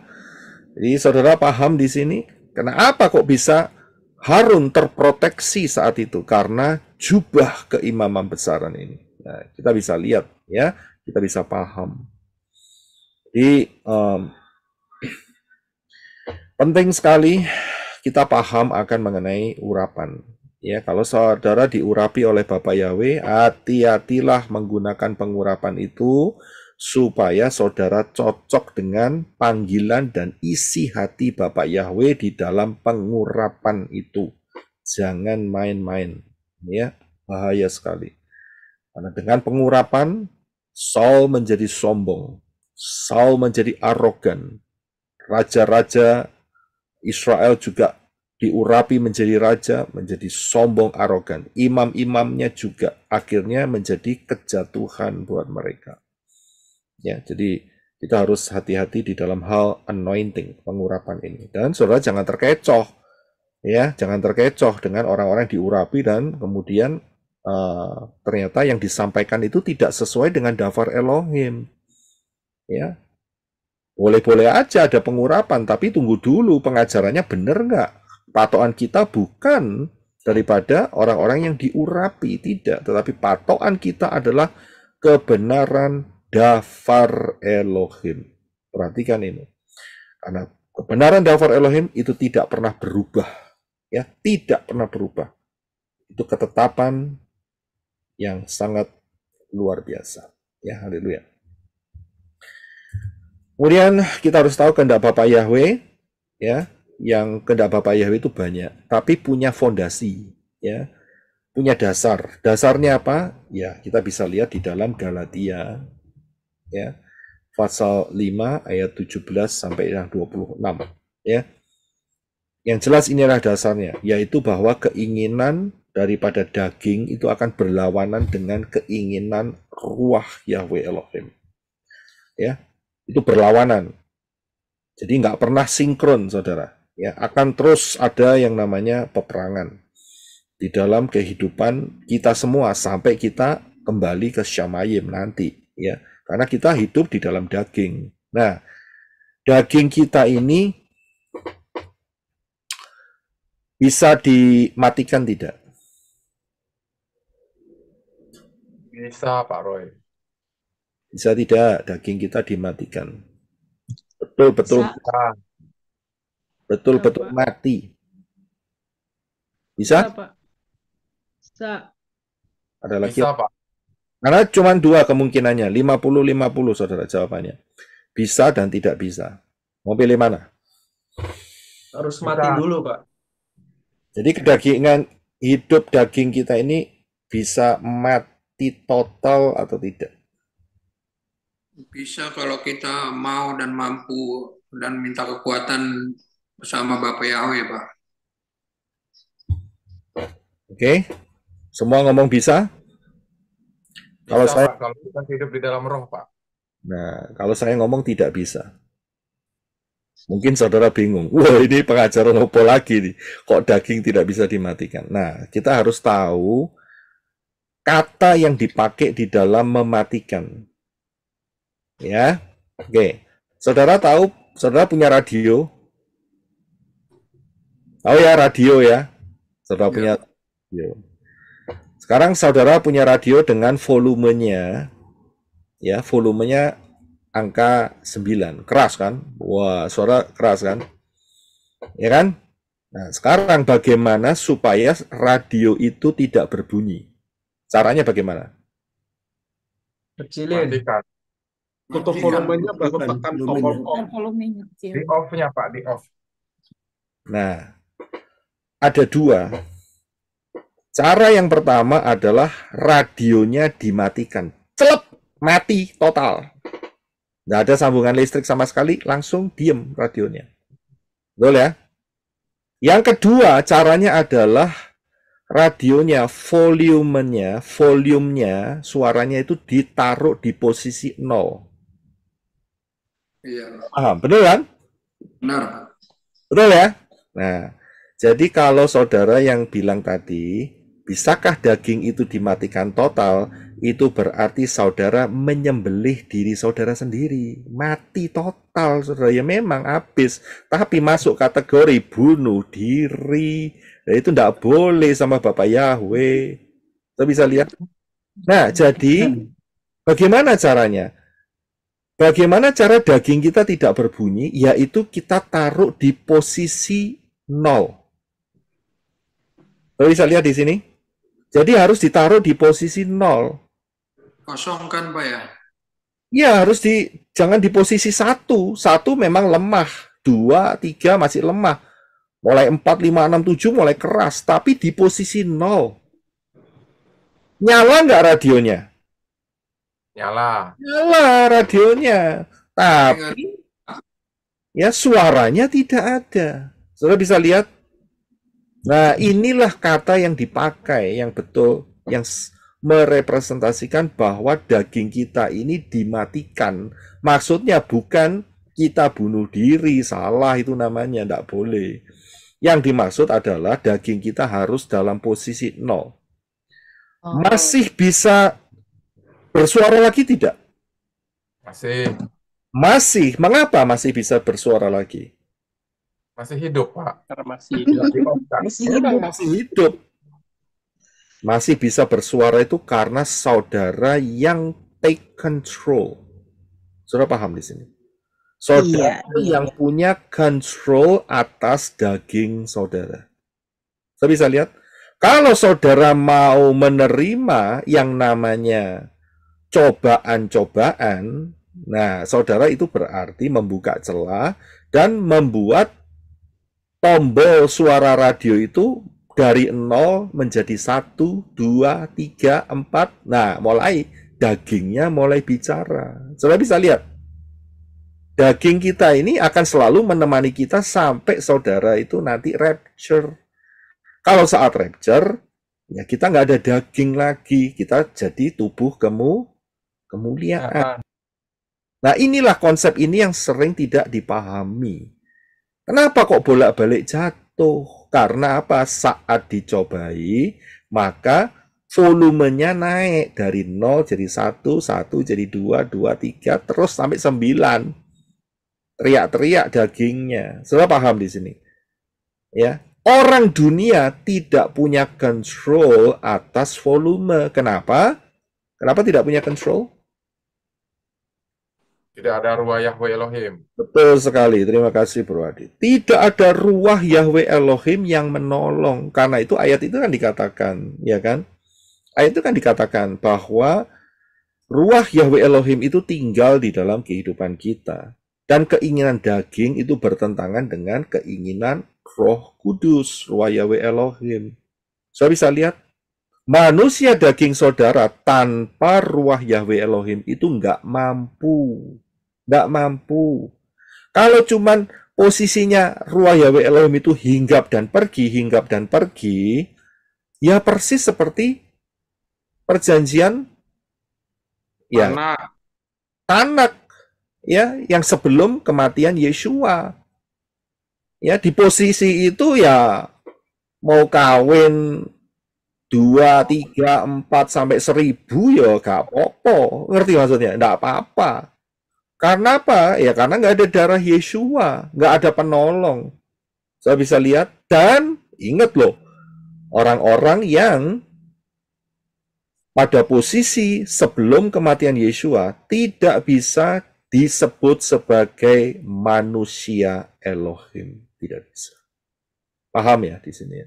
jadi saudara paham di sini, kenapa kok bisa Harun terproteksi saat itu? Karena jubah keimaman besaran ini. Nah, kita bisa lihat, ya, kita bisa paham. Jadi penting sekali kita paham akan mengenai urapan. Ya, kalau saudara diurapi oleh Bapak Yahweh, hati-hatilah menggunakan pengurapan itu supaya saudara cocok dengan panggilan dan isi hati Bapak Yahweh di dalam pengurapan itu. Jangan main-main, ya, bahaya sekali. Karena dengan pengurapan, Saul menjadi sombong, Saul menjadi arogan, raja-raja Israel juga diurapi menjadi raja, menjadi sombong, arogan. Imam-imamnya juga akhirnya menjadi kejatuhan buat mereka. Ya, jadi kita harus hati-hati di dalam hal anointing, pengurapan ini. Dan saudara jangan terkecoh, ya, jangan terkecoh dengan orang-orang yang diurapi dan kemudian ternyata yang disampaikan itu tidak sesuai dengan daftar Elohim. Ya, boleh-boleh aja ada pengurapan, tapi tunggu dulu pengajarannya benar nggak? Patokan kita bukan daripada orang-orang yang diurapi, tidak. Tetapi patokan kita adalah kebenaran daftar Elohim. Perhatikan ini. Karena kebenaran daftar Elohim itu tidak pernah berubah. Ya, tidak pernah berubah. Itu ketetapan yang sangat luar biasa. Ya, haleluya. Kemudian kita harus tahu kehendak Bapak Yahweh, ya, yang kehendak Bapak Yahweh itu banyak, tapi punya fondasi, ya, punya dasar. Dasarnya apa? Ya, kita bisa lihat di dalam Galatia, ya, pasal 5 ayat 17 sampai yang 26, ya. Yang jelas inilah dasarnya, yaitu bahwa keinginan daripada daging itu akan berlawanan dengan keinginan ruah Yahweh Elohim, ya. Itu berlawanan. Jadi nggak pernah sinkron, saudara. Ya, akan terus ada yang namanya peperangan di dalam kehidupan kita semua sampai kita kembali ke Syamayim nanti, ya. Karena kita hidup di dalam daging. Nah, daging kita ini bisa dimatikan tidak? Bisa, Pak Roy. Bisa tidak daging kita dimatikan? Betul-betul Bisa. betul-betul Bisa, Pak. mati. Bisa, Bisa? Pak. Bisa. Ada lagi? Bisa, Pak. Karena cuma dua kemungkinannya, 50-50 saudara jawabannya. Bisa dan tidak bisa. Mau pilih mana? Harus mati dulu, Pak. Jadi kedagingan hidup daging kita ini bisa mati total atau tidak? Bisa kalau kita mau dan mampu dan minta kekuatan bersama Bapak Yahweh, Pak. Oke? Semua ngomong bisa? Kalau Bisa, saya, Pak, kalau kita hidup di dalam roh, Pak. nah, kalau saya ngomong tidak bisa. Mungkin saudara bingung, wah ini pengajaran apa lagi nih? Kok daging tidak bisa dimatikan? Nah, kita harus tahu kata yang dipakai di dalam mematikan. Ya, oke. Saudara tahu, saudara punya radio? Tahu ya radio ya? Saudara punya radio. Sekarang saudara punya radio dengan volumenya, ya, volumenya angka 9, keras kan? Wah, suara keras kan? Ya kan? Nah, sekarang bagaimana supaya radio itu tidak berbunyi? Caranya bagaimana? Kecilin. Matikan. Tutup Matikan. volumenya baru tekan tombol off. Volumenya kecil. Di off-nya Pak, di off. Nah, ada dua. Cara yang pertama adalah radionya dimatikan. Celep, mati total. Nggak ada sambungan listrik sama sekali, langsung diem radionya. Betul ya? Yang kedua, caranya adalah radionya, volumenya, suaranya itu ditaruh di posisi 0. Iya, Paham? Betul kan? benar, Pak. Betul ya? Nah, jadi kalau saudara yang bilang tadi, bisakah daging itu dimatikan total? Itu berarti saudara menyembelih diri saudara sendiri. Mati total, saudara. Ya memang habis. Tapi masuk kategori bunuh diri. Nah, itu tidak boleh sama Bapak Yahweh. Kita bisa lihat. Nah, jadi bagaimana caranya? Bagaimana cara daging kita tidak berbunyi? Yaitu kita taruh di posisi 0. Kita bisa lihat di sini. Jadi harus ditaruh di posisi 0. Kosong kan, Pak ya? Ya, jangan di posisi 1. 1 memang lemah. 2, 3 masih lemah. Mulai 4, 5, 6, 7 mulai keras. Tapi di posisi 0. Nyala nggak radionya? Nyala. Nyala radionya. Tapi ya suaranya tidak ada. Saudara bisa lihat. Nah, inilah kata yang dipakai yang betul, yang merepresentasikan bahwa daging kita ini dimatikan. Maksudnya bukan kita bunuh diri, salah itu namanya, tidak boleh. Yang dimaksud adalah daging kita harus dalam posisi 0. Masih bisa bersuara lagi tidak? Masih. Masih. Mengapa masih bisa bersuara lagi? Masih hidup, Pak. Karena masih Masih hidup. Masih bisa bersuara itu karena saudara yang take control. Saudara paham di sini? Saudara yang punya control atas daging saudara. Saya bisa lihat, kalau saudara mau menerima yang namanya cobaan-cobaan, nah saudara itu berarti membuka celah dan membuat tombol suara radio itu dari 0 menjadi 1, 2, 3, 4. Nah, mulai dagingnya mulai bicara. Saudara bisa lihat. Daging kita ini akan selalu menemani kita sampai saudara itu nanti rapture. Kalau saat rapture, ya kita nggak ada daging lagi. Kita jadi tubuh kemuliaan. Nah, inilah konsep ini yang sering tidak dipahami. Kenapa kok bolak-balik jatuh? Karena apa? Saat dicobai, maka volumenya naik dari 0 jadi 1, 1 jadi 2, 2, 3, terus sampai 9. Teriak-teriak dagingnya. Saudara paham di sini? Ya. Orang dunia tidak punya control atas volume. Kenapa? Kenapa tidak punya control? Tidak ada ruah Yahweh Elohim. Betul sekali, terima kasih Bro Adi. Tidak ada ruah Yahweh Elohim yang menolong. Karena itu ayat itu kan dikatakan, ya kan? Ayat itu kan dikatakan bahwa ruah Yahweh Elohim itu tinggal di dalam kehidupan kita. Dan keinginan daging itu bertentangan dengan keinginan Roh Kudus, ruah Yahweh Elohim. Saya bisa lihat, manusia daging saudara tanpa ruah Yahweh Elohim itu nggak mampu. Nggak mampu. Kalau cuman posisinya ruah Yahweh Elohim itu hinggap dan pergi, ya persis seperti perjanjian ya Tanak ya yang sebelum kematian Yeshua. Ya di posisi itu ya mau kawin 2, 3, 4 sampai 1000 ya gak apa-apa. Ngerti maksudnya? Nggak apa-apa. Karena apa? Ya karena nggak ada darah Yeshua, nggak ada penolong. Saya bisa lihat dan ingat loh, orang-orang yang pada posisi sebelum kematian Yeshua tidak bisa disebut sebagai manusia Elohim, tidak bisa. Paham ya di sini?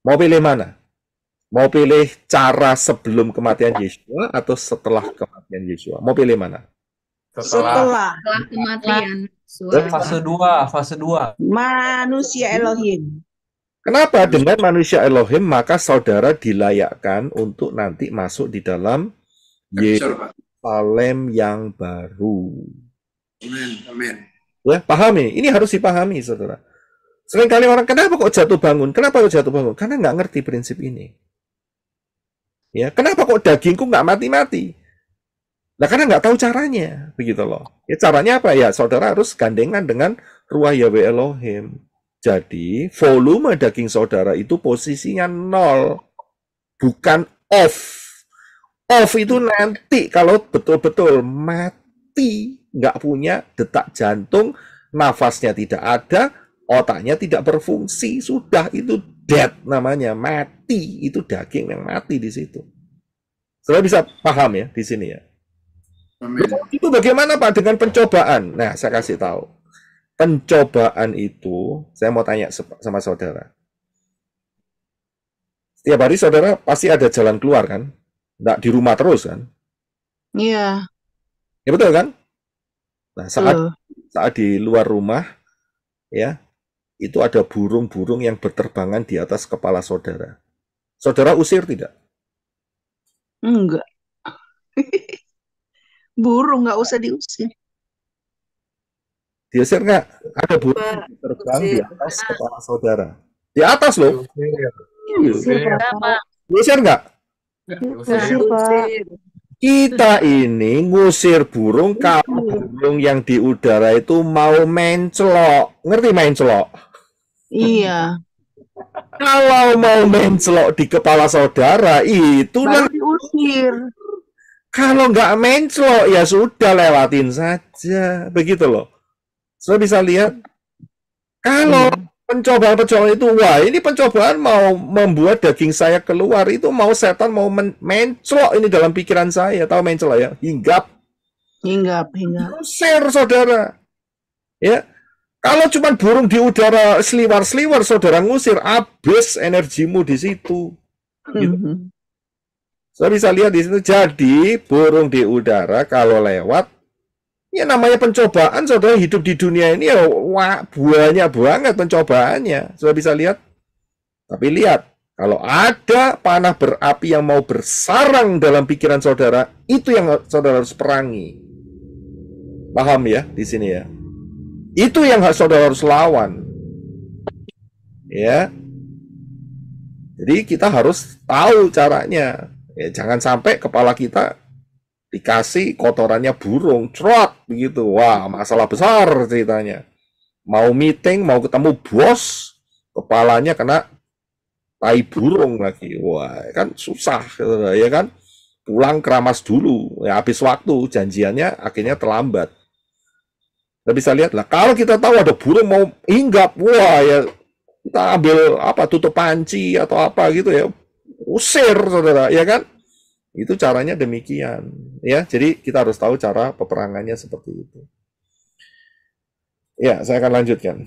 Mau pilih mana? Mau pilih cara sebelum kematian Yesua atau setelah kematian Yesua? Mau pilih mana? Setelah Setelah kematian Fase 2, fase 2. Manusia Elohim. Kenapa dengan manusia Elohim maka saudara dilayakkan untuk nanti masuk di dalam Yerusalem yang baru? Amin, amin. Ya, pahami, ini harus dipahami, saudara. Seringkali orang, kenapa kok jatuh bangun? Kenapa kok jatuh bangun? Karena nggak ngerti prinsip ini. Ya, kenapa kok dagingku nggak mati-mati? Nah, karena nggak tahu caranya, begitu loh. Ya, caranya apa ya? Saudara harus gandengan dengan Ruah Yahweh Elohim. Jadi, volume daging saudara itu posisinya 0, bukan off. Off itu nanti kalau betul-betul mati, nggak punya detak jantung, nafasnya tidak ada, otaknya tidak berfungsi, sudah itu dead namanya, mati. Itu daging yang mati di situ. Saudara bisa paham ya di sini ya. Itu bagaimana Pak dengan pencobaan? Nah, saya kasih tahu. Pencobaan itu, saya mau tanya sama saudara. Setiap hari saudara pasti ada jalan keluar kan? Nggak di rumah terus kan? Iya. Ya betul kan? Nah, saat di luar rumah, ya, itu ada burung-burung yang berterbangan di atas kepala saudara. Saudara usir tidak? Enggak. Burung nggak usah diusir. Diusir nggak? Ada burung terbang di atas kepala saudara. Di atas loh. Diusir nggak? Usir, Pak. Kita ini ngusir burung kalau burung yang di udara itu mau mencelok. Ngerti mencelok? Iya. Kalau mau mencelok di kepala saudara, itu baru diusir. Kalau nggak mencelok, ya sudah lewatin saja. Begitu loh. Saudara bisa lihat, kalau pencobaan-pencobaan itu, wah ini pencobaan mau membuat daging saya keluar, itu mau setan mau mencelok ini dalam pikiran saya, tahu mencelok ya? Hinggap. Usir saudara. Ya, kalau cuma burung di udara seliwar-seliwar, saudara ngusir, habis energimu di situ. Gitu. Saudara bisa lihat di situ. Jadi burung di udara kalau lewat, ya namanya pencobaan, saudara hidup di dunia ini ya wah, banyak banget pencobaannya. Saudara bisa lihat. Tapi lihat, kalau ada panah berapi yang mau bersarang dalam pikiran saudara, itu yang saudara harus perangi. Paham ya di sini ya? Itu yang saudara harus lawan. Ya. Jadi kita harus tahu caranya. Ya, jangan sampai kepala kita dikasih kotorannya burung, trot begitu. Wah, masalah besar ceritanya. Mau meeting, mau ketemu bos, kepalanya kena tai burung lagi. Wah, kan susah, ya kan? Pulang keramas dulu, ya habis waktu, janjiannya akhirnya terlambat. Kita bisa lihat lah, kalau kita tahu ada burung mau hinggap, wah ya kita ambil apa, tutup panci atau apa gitu ya, usir saudara, ya kan? Itu caranya demikian, ya. Jadi kita harus tahu cara peperangannya seperti itu. Ya, saya akan lanjutkan.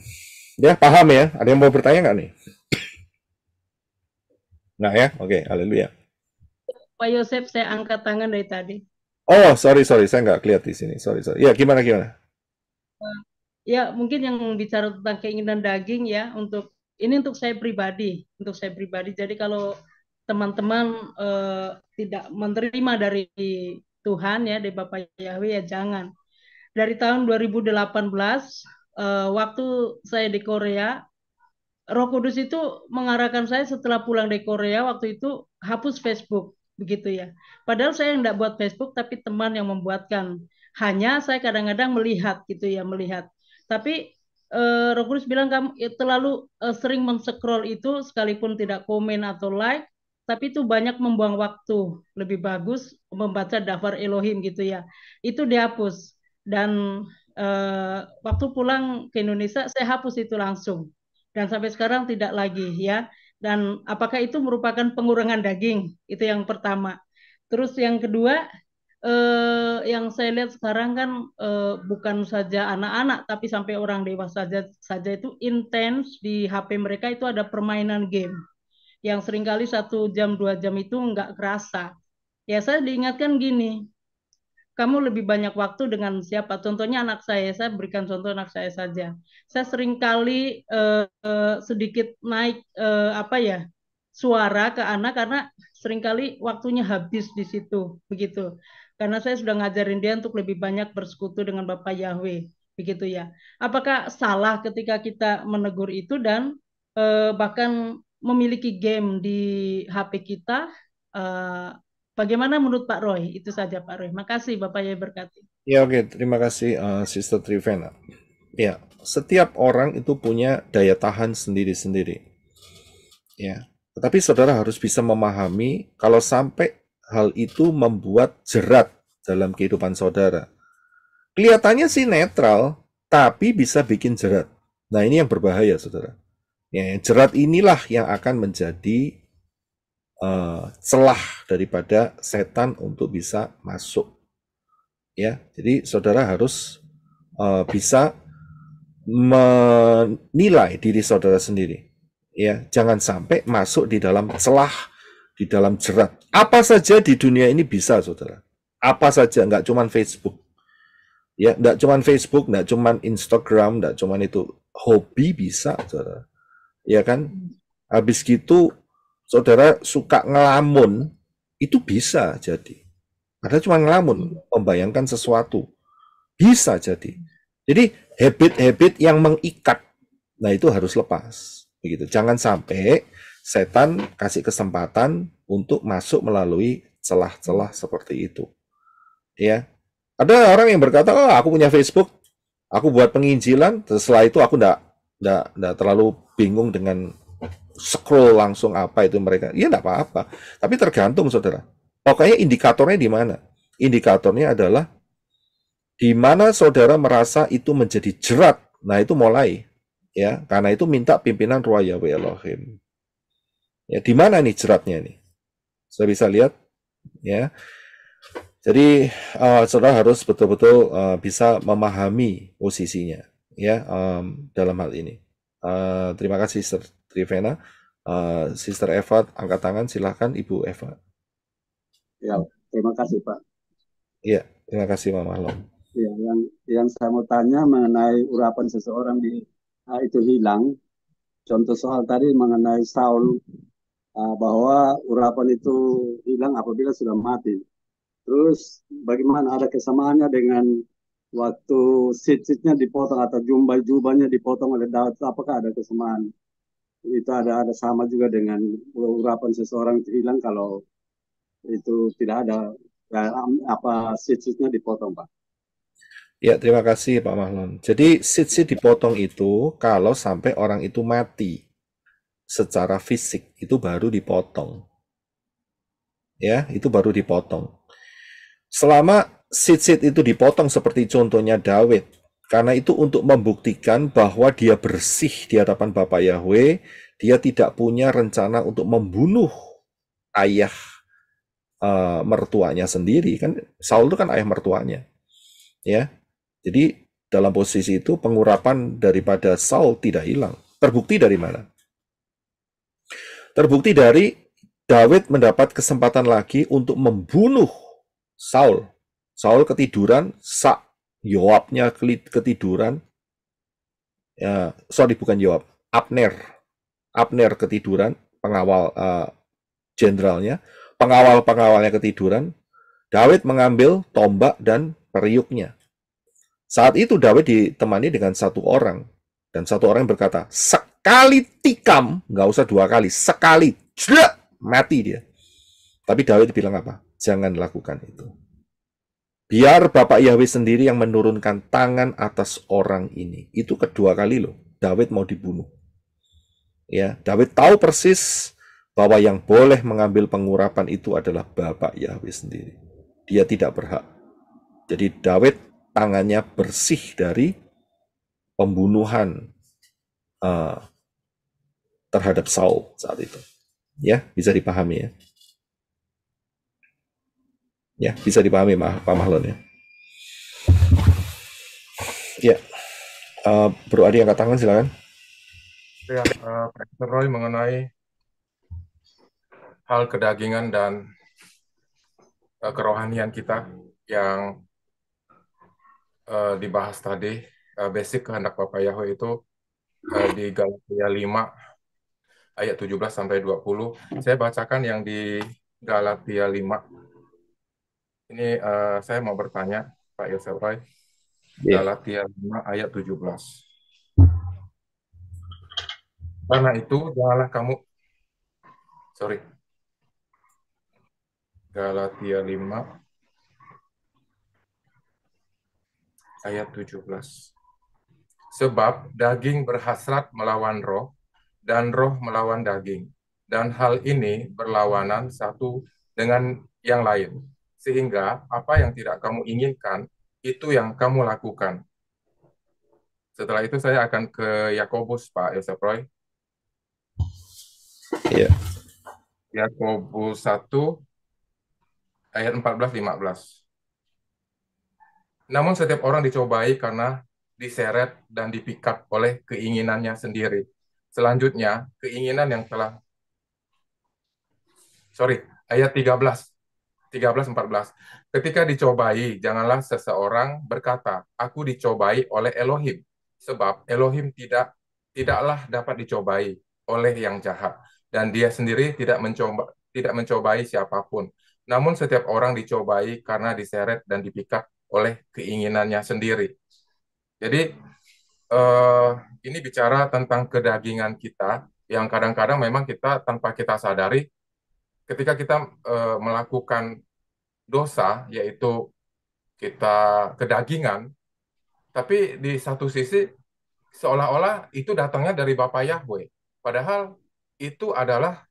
Ya, paham ya? Ada yang mau bertanya nggak nih? Nggak ya? Oke, haleluya. Pak Yosef, saya angkat tangan dari tadi. Oh, sorry, saya nggak lihat di sini. Sorry. Ya, gimana? Ya, mungkin yang bicara tentang keinginan daging ya, ini untuk saya pribadi, Jadi kalau teman-teman tidak menerima dari Tuhan ya, dari Bapak Yahweh ya jangan. Dari tahun 2018 waktu saya di Korea, Roh Kudus itu mengarahkan saya setelah pulang dari Korea waktu itu hapus Facebook begitu ya. Padahal saya tidak buat Facebook, tapi teman yang membuatkan. Hanya saya kadang-kadang melihat gitu ya, Tapi Roh Kudus bilang kamu terlalu sering men-scroll itu, sekalipun tidak komen atau like, tapi itu banyak membuang waktu. Lebih bagus membaca daftar Elohim gitu ya. Itu dihapus. Dan waktu pulang ke Indonesia saya hapus itu langsung. Dan sampai sekarang tidak lagi ya. Dan apakah itu merupakan pengurangan daging? Itu yang pertama. Terus yang kedua, yang saya lihat sekarang kan bukan saja anak-anak, tapi sampai orang dewasa saja itu intens di HP mereka itu ada permainan game. yang seringkali 1 jam 2 jam itu nggak kerasa. Ya saya diingatkan gini, kamu lebih banyak waktu dengan siapa? Contohnya anak saya berikan contoh anak saya saja. Saya seringkali sedikit naik suara ke anak karena seringkali waktunya habis di situ, begitu. Karena saya sudah ngajarin dia untuk lebih banyak bersekutu dengan Bapak Yahweh, begitu ya. Apakah salah ketika kita menegur itu dan bahkan memiliki game di HP kita? Bagaimana menurut Pak Roy? Itu saja Pak Roy. Makasih Bapak Yahweh berkati. Ya, oke. Terima kasih Sister Trivena. Ya, setiap orang itu punya daya tahan sendiri-sendiri. Ya, tetapi saudara harus bisa memahami kalau sampai hal itu membuat jerat dalam kehidupan saudara. Kelihatannya sih netral, tapi bisa bikin jerat. Nah, ini yang berbahaya, saudara. Ya, jerat inilah yang akan menjadi celah daripada setan untuk bisa masuk. Ya, jadi saudara harus bisa menilai diri saudara sendiri. Ya, jangan sampai masuk di dalam celah, di dalam jerat. Apa saja di dunia ini bisa, saudara. Apa saja, nggak cuma Facebook. Ya, nggak cuma Facebook, nggak cuma Instagram, nggak cuma itu. Hobi bisa, saudara. Ya kan? Habis gitu, saudara suka ngelamun, itu bisa jadi. Ada cuma ngelamun, membayangkan sesuatu. Bisa jadi. Jadi habit-habit yang mengikat, nah itu harus lepas. Begitu. Jangan sampai setan kasih kesempatan untuk masuk melalui celah-celah seperti itu. Ya, ada orang yang berkata, oh aku punya Facebook, aku buat penginjilan, setelah itu aku nggak terlalu bingung dengan scroll langsung apa itu mereka. Ya enggak apa-apa. Tapi tergantung saudara. Pokoknya indikatornya di mana? Indikatornya adalah di mana saudara merasa itu menjadi jerat. Nah, itu mulai ya, karena itu minta pimpinan Ruah Yahweh Elohim. Ya, di mana nih jeratnya nih? Saya bisa lihat ya. Jadi saudara harus betul-betul bisa memahami posisinya ya dalam hal ini. Terima kasih Sister Trivena. Sister Eva angkat tangan, silakan Ibu Eva. Ya, terima kasih Pak. Iya, terima kasih Mama Lom. Ya, yang saya mau tanya mengenai urapan seseorang itu hilang. Contoh soal tadi mengenai Saul bahwa urapan itu hilang apabila sudah mati. Terus bagaimana ada kesamaannya dengan waktu sit-sitnya dipotong atau jubahnya dipotong oleh Daud? Apakah ada kesamaan? Itu ada sama juga dengan urapan seseorang itu hilang kalau itu tidak ada sit-sitnya dipotong, Pak. Ya, terima kasih Pak Mahlon. Jadi sit-sit dipotong itu kalau sampai orang itu mati secara fisik, itu baru dipotong. Ya, itu baru dipotong. Selama sit-sit itu dipotong seperti contohnya Daud, karena itu untuk membuktikan bahwa dia bersih di hadapan Bapak Yahweh, dia tidak punya rencana untuk membunuh ayah mertuanya sendiri. Kan Saul itu kan ayah mertuanya. Ya. Jadi dalam posisi itu pengurapan daripada Saul tidak hilang. Terbukti dari mana? Terbukti dari Daud mendapat kesempatan lagi untuk membunuh Saul. Saul ketiduran, Yoabnya ketiduran. Ya, sorry bukan Yoab, Abner ketiduran, pengawal jenderalnya, pengawal-pengawalnya ketiduran. Daud mengambil tombak dan periuknya. Saat itu Daud ditemani dengan satu orang, dan satu orang berkata, sekali tikam, nggak usah 2 kali, sekali, mati dia. Tapi Daud bilang apa? Jangan lakukan itu. Biar Bapak Yahweh sendiri yang menurunkan tangan atas orang ini. Itu kedua kali loh, Daud mau dibunuh. Ya, Daud tahu persis bahwa yang boleh mengambil pengurapan itu adalah Bapak Yahweh sendiri. Dia tidak berhak. Jadi Daud tangannya bersih dari pembunuhan terhadap Saul saat itu. Ya, bisa dipahami ya. Ya, bisa dipahami Pak Mahlon ya. Ya, Bro Adi angkat tangan silakan. Ya, Pak Roy mengenai hal kedagingan dan kerohanian kita yang dibahas tadi, basic kehendak Bapa Yahweh itu di Galatia 5 ayat 17 sampai 20. Saya bacakan yang di Galatia 5. Ini saya mau bertanya Pak Yosef Roy. Galatia 5 ayat 17. Karena itu janganlah kamu Galatia 5 ayat 17. Sebab daging berhasrat melawan roh, dan roh melawan daging. Dan hal ini berlawanan satu dengan yang lain. Sehingga apa yang tidak kamu inginkan, itu yang kamu lakukan. Setelah itu saya akan ke Yakobus, Pak Yosef Roy. Iya. Yakobus 1 ayat 14-15. Namun setiap orang dicobai karena diseret dan dipikat oleh keinginannya sendiri. Selanjutnya, keinginan yang telah ayat 13-14. Ketika dicobai, janganlah seseorang berkata, aku dicobai oleh Elohim, sebab Elohim tidaklah dapat dicobai oleh yang jahat, dan dia sendiri tidak mencobai siapapun. Namun setiap orang dicobai karena diseret dan dipikat oleh keinginannya sendiri. Jadi ini bicara tentang kedagingan kita yang kadang-kadang memang kita tanpa kita sadari ketika kita melakukan dosa, yaitu kita kedagingan, tapi di satu sisi seolah-olah itu datangnya dari Bapa Yahweh. Padahal itu adalah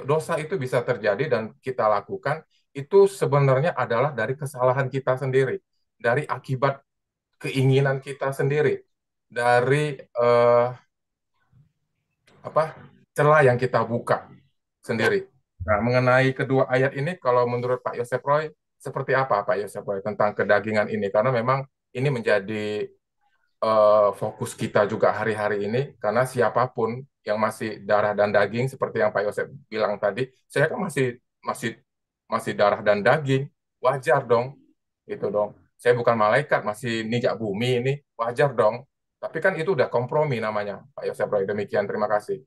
dosa itu bisa terjadi dan kita lakukan itu sebenarnya adalah dari kesalahan kita sendiri, dari akibat keinginan kita sendiri, dari celah yang kita buka sendiri. Nah, mengenai kedua ayat ini, kalau menurut Pak Yosef Roy, seperti apa Pak Yosef Roy tentang kedagingan ini? Karena memang ini menjadi fokus kita juga hari-hari ini, karena siapapun yang masih darah dan daging, seperti yang Pak Yosef bilang tadi, saya kan masih darah dan daging, wajar dong, gitu dong. Saya bukan malaikat, masih nijak bumi ini, wajar dong. Tapi kan itu udah kompromi namanya, Pak Yosef Roy. Demikian, terima kasih.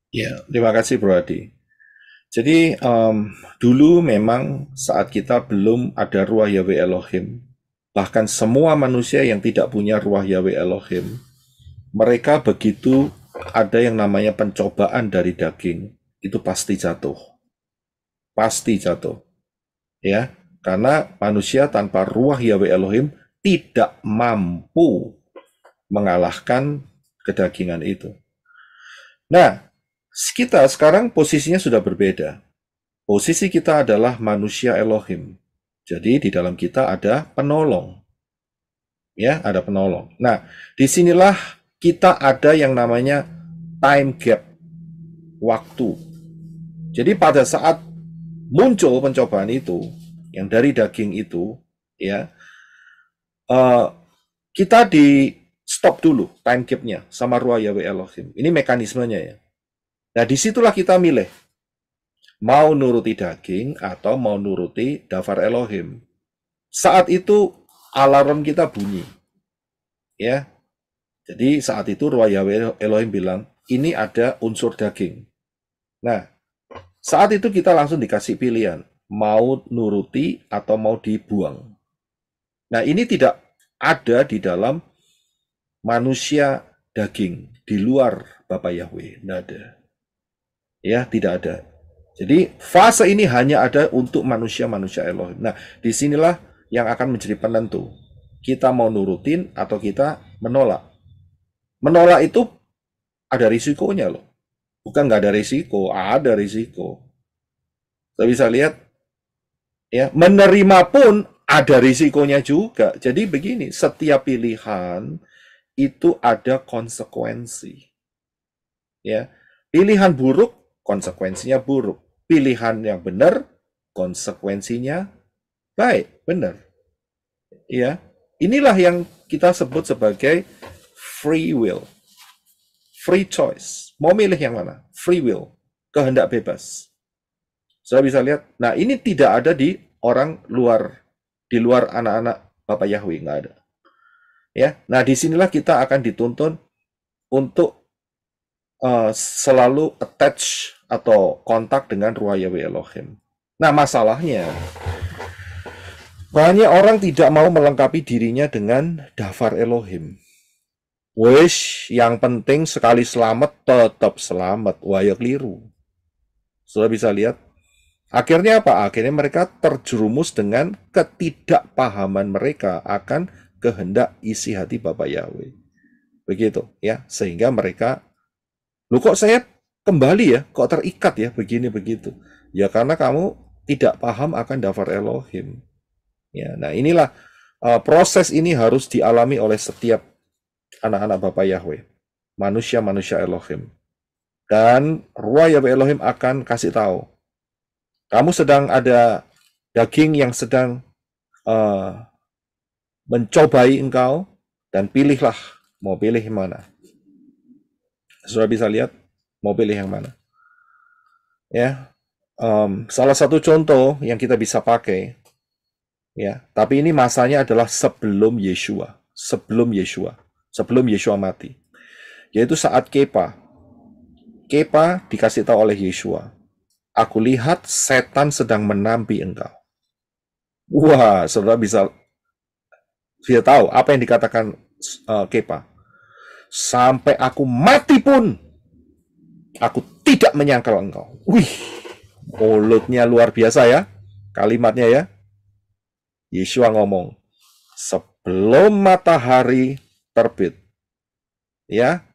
Ya, terima kasih Bro Adi. Jadi dulu memang saat kita belum ada ruah Yahweh Elohim, bahkan semua manusia yang tidak punya ruah Yahweh Elohim, mereka begitu ada yang namanya pencobaan dari daging, itu pasti jatuh. Pasti jatuh. Ya, karena manusia tanpa ruah Yahweh Elohim tidak mampu mengalahkan kedagingan itu. Nah, kita sekarang posisinya sudah berbeda. Posisi kita adalah manusia Elohim. Jadi di dalam kita ada penolong. Ya, ada penolong. Nah, disinilah kita ada yang namanya time gap, waktu. Jadi pada saat muncul pencobaan itu, yang dari daging itu, ya, kita di stop dulu time gap-nya sama ruah Yahweh Elohim. Ini mekanismenya ya. Nah, disitulah kita milih. Mau nuruti daging atau mau nuruti dafar Elohim. Saat itu alarm kita bunyi. Ya. Jadi saat itu ruah Yahweh Elohim bilang, ini ada unsur daging. Nah, saat itu kita langsung dikasih pilihan, mau nuruti atau mau dibuang. Nah, ini tidak ada di dalam manusia daging, di luar Bapa Yahweh, tidak ada. Ya, tidak ada. Jadi fase ini hanya ada untuk manusia-manusia Elohim. Nah, disinilah yang akan menjadi penentu. Kita mau nurutin atau kita menolak. Menolak itu ada risikonya loh. Bukan nggak ada risiko, ada risiko. Kita bisa lihat, ya, menerima pun ada risikonya juga. Jadi begini, setiap pilihan itu ada konsekuensi. Ya, pilihan buruk, konsekuensinya buruk. Pilihan yang benar, konsekuensinya baik, benar. Ya, inilah yang kita sebut sebagai free will, free choice. Mau milih yang mana? Free will, kehendak bebas. Saya bisa lihat. Nah, ini tidak ada di orang luar, di luar anak-anak Bapak Yahweh, nggak ada. Ya, nah disinilah kita akan dituntun untuk selalu attach atau kontak dengan Ruach Yahweh Elohim. Nah, masalahnya banyak orang tidak mau melengkapi dirinya dengan dafar Elohim. Wish, yang penting sekali selamat tetap selamat. Wah, ya keliru. Sudah bisa lihat. Akhirnya apa? Akhirnya mereka terjerumus dengan ketidakpahaman mereka akan kehendak isi hati Bapak Yahweh. Begitu ya, sehingga mereka, loh kok saya kembali ya, kok terikat ya, begini begitu. Ya karena kamu tidak paham akan dafar Elohim. Ya, nah inilah proses ini harus dialami oleh setiap anak-anak Bapak Yahweh, manusia-manusia Elohim. Dan Ruach Yahweh Elohim akan kasih tahu, kamu sedang ada daging yang sedang mencobai engkau, dan pilihlah, mau pilih yang mana. Sudah bisa lihat, mau pilih yang mana. Ya, salah satu contoh yang kita bisa pakai, ya, tapi ini masanya adalah sebelum Yeshua, sebelum Yeshua mati, yaitu saat Kepa dikasih tahu oleh Yeshua, aku lihat setan sedang menampi engkau. Wah, saudara bisa tahu apa yang dikatakan Kepa. Sampai aku mati pun, aku tidak menyangkal engkau. Wih, mulutnya luar biasa ya, kalimatnya ya. Yeshua ngomong, sebelum matahari terbit, ya,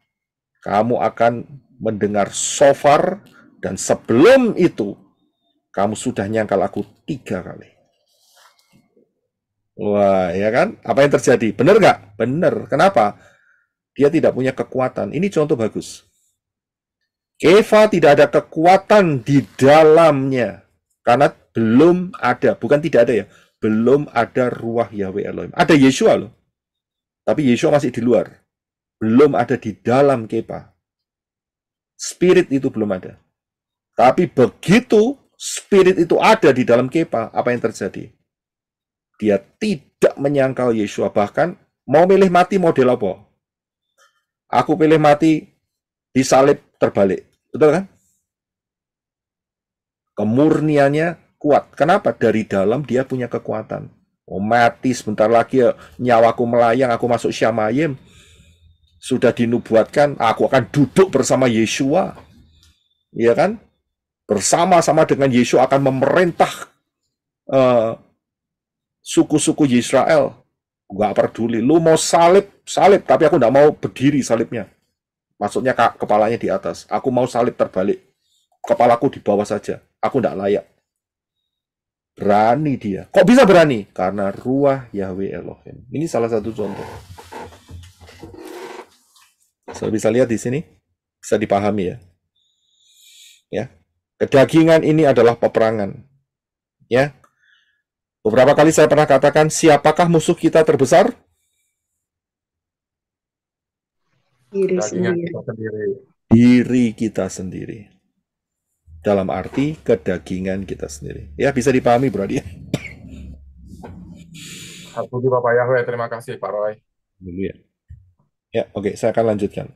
kamu akan mendengar shofar, dan sebelum itu, kamu sudah nyangkal aku 3 kali. Wah, ya kan? Apa yang terjadi? Benar nggak? Benar. Kenapa? Dia tidak punya kekuatan. Ini contoh bagus. Kefa tidak ada kekuatan di dalamnya. Karena belum ada. Bukan tidak ada ya. Belum ada Ruach Yahweh Elohim. Ada Yeshua loh. Tapi Yeshua masih di luar. Belum ada di dalam Kefa. Spirit itu belum ada. Tapi begitu Spirit itu ada di dalam Kefa, apa yang terjadi? Dia tidak menyangkal Yeshua. Bahkan mau milih mati model apa? Aku pilih mati disalib terbalik. Betul kan? Kemurniannya kuat. Kenapa? Dari dalam dia punya kekuatan. Oh, mati sebentar lagi ya, nyawaku melayang, aku masuk Syamayim. Sudah dinubuatkan, aku akan duduk bersama Yeshua. Iya kan? Bersama-sama dengan Yeshua akan memerintah suku-suku Israel. Gak peduli, lu mau salib, tapi aku gak mau berdiri salibnya. Maksudnya kepalanya di atas. Aku mau salib terbalik. Kepalaku di bawah saja. Aku gak layak. Berani dia. Kok bisa berani? Karena Ruach Yahweh Elohim. Ini salah satu contoh. Saya bisa lihat di sini. Bisa dipahami ya. Ya. Kedagingan ini adalah peperangan. Ya. Beberapa kali saya pernah katakan, siapakah musuh kita terbesar? Diri sendiri. Diri kita sendiri. Dalam arti kedagingan kita sendiri. Ya, bisa dipahami, Bro Adi. Puji Bapak Yahweh, terima kasih Pak Roy. Ya, oke, saya akan lanjutkan.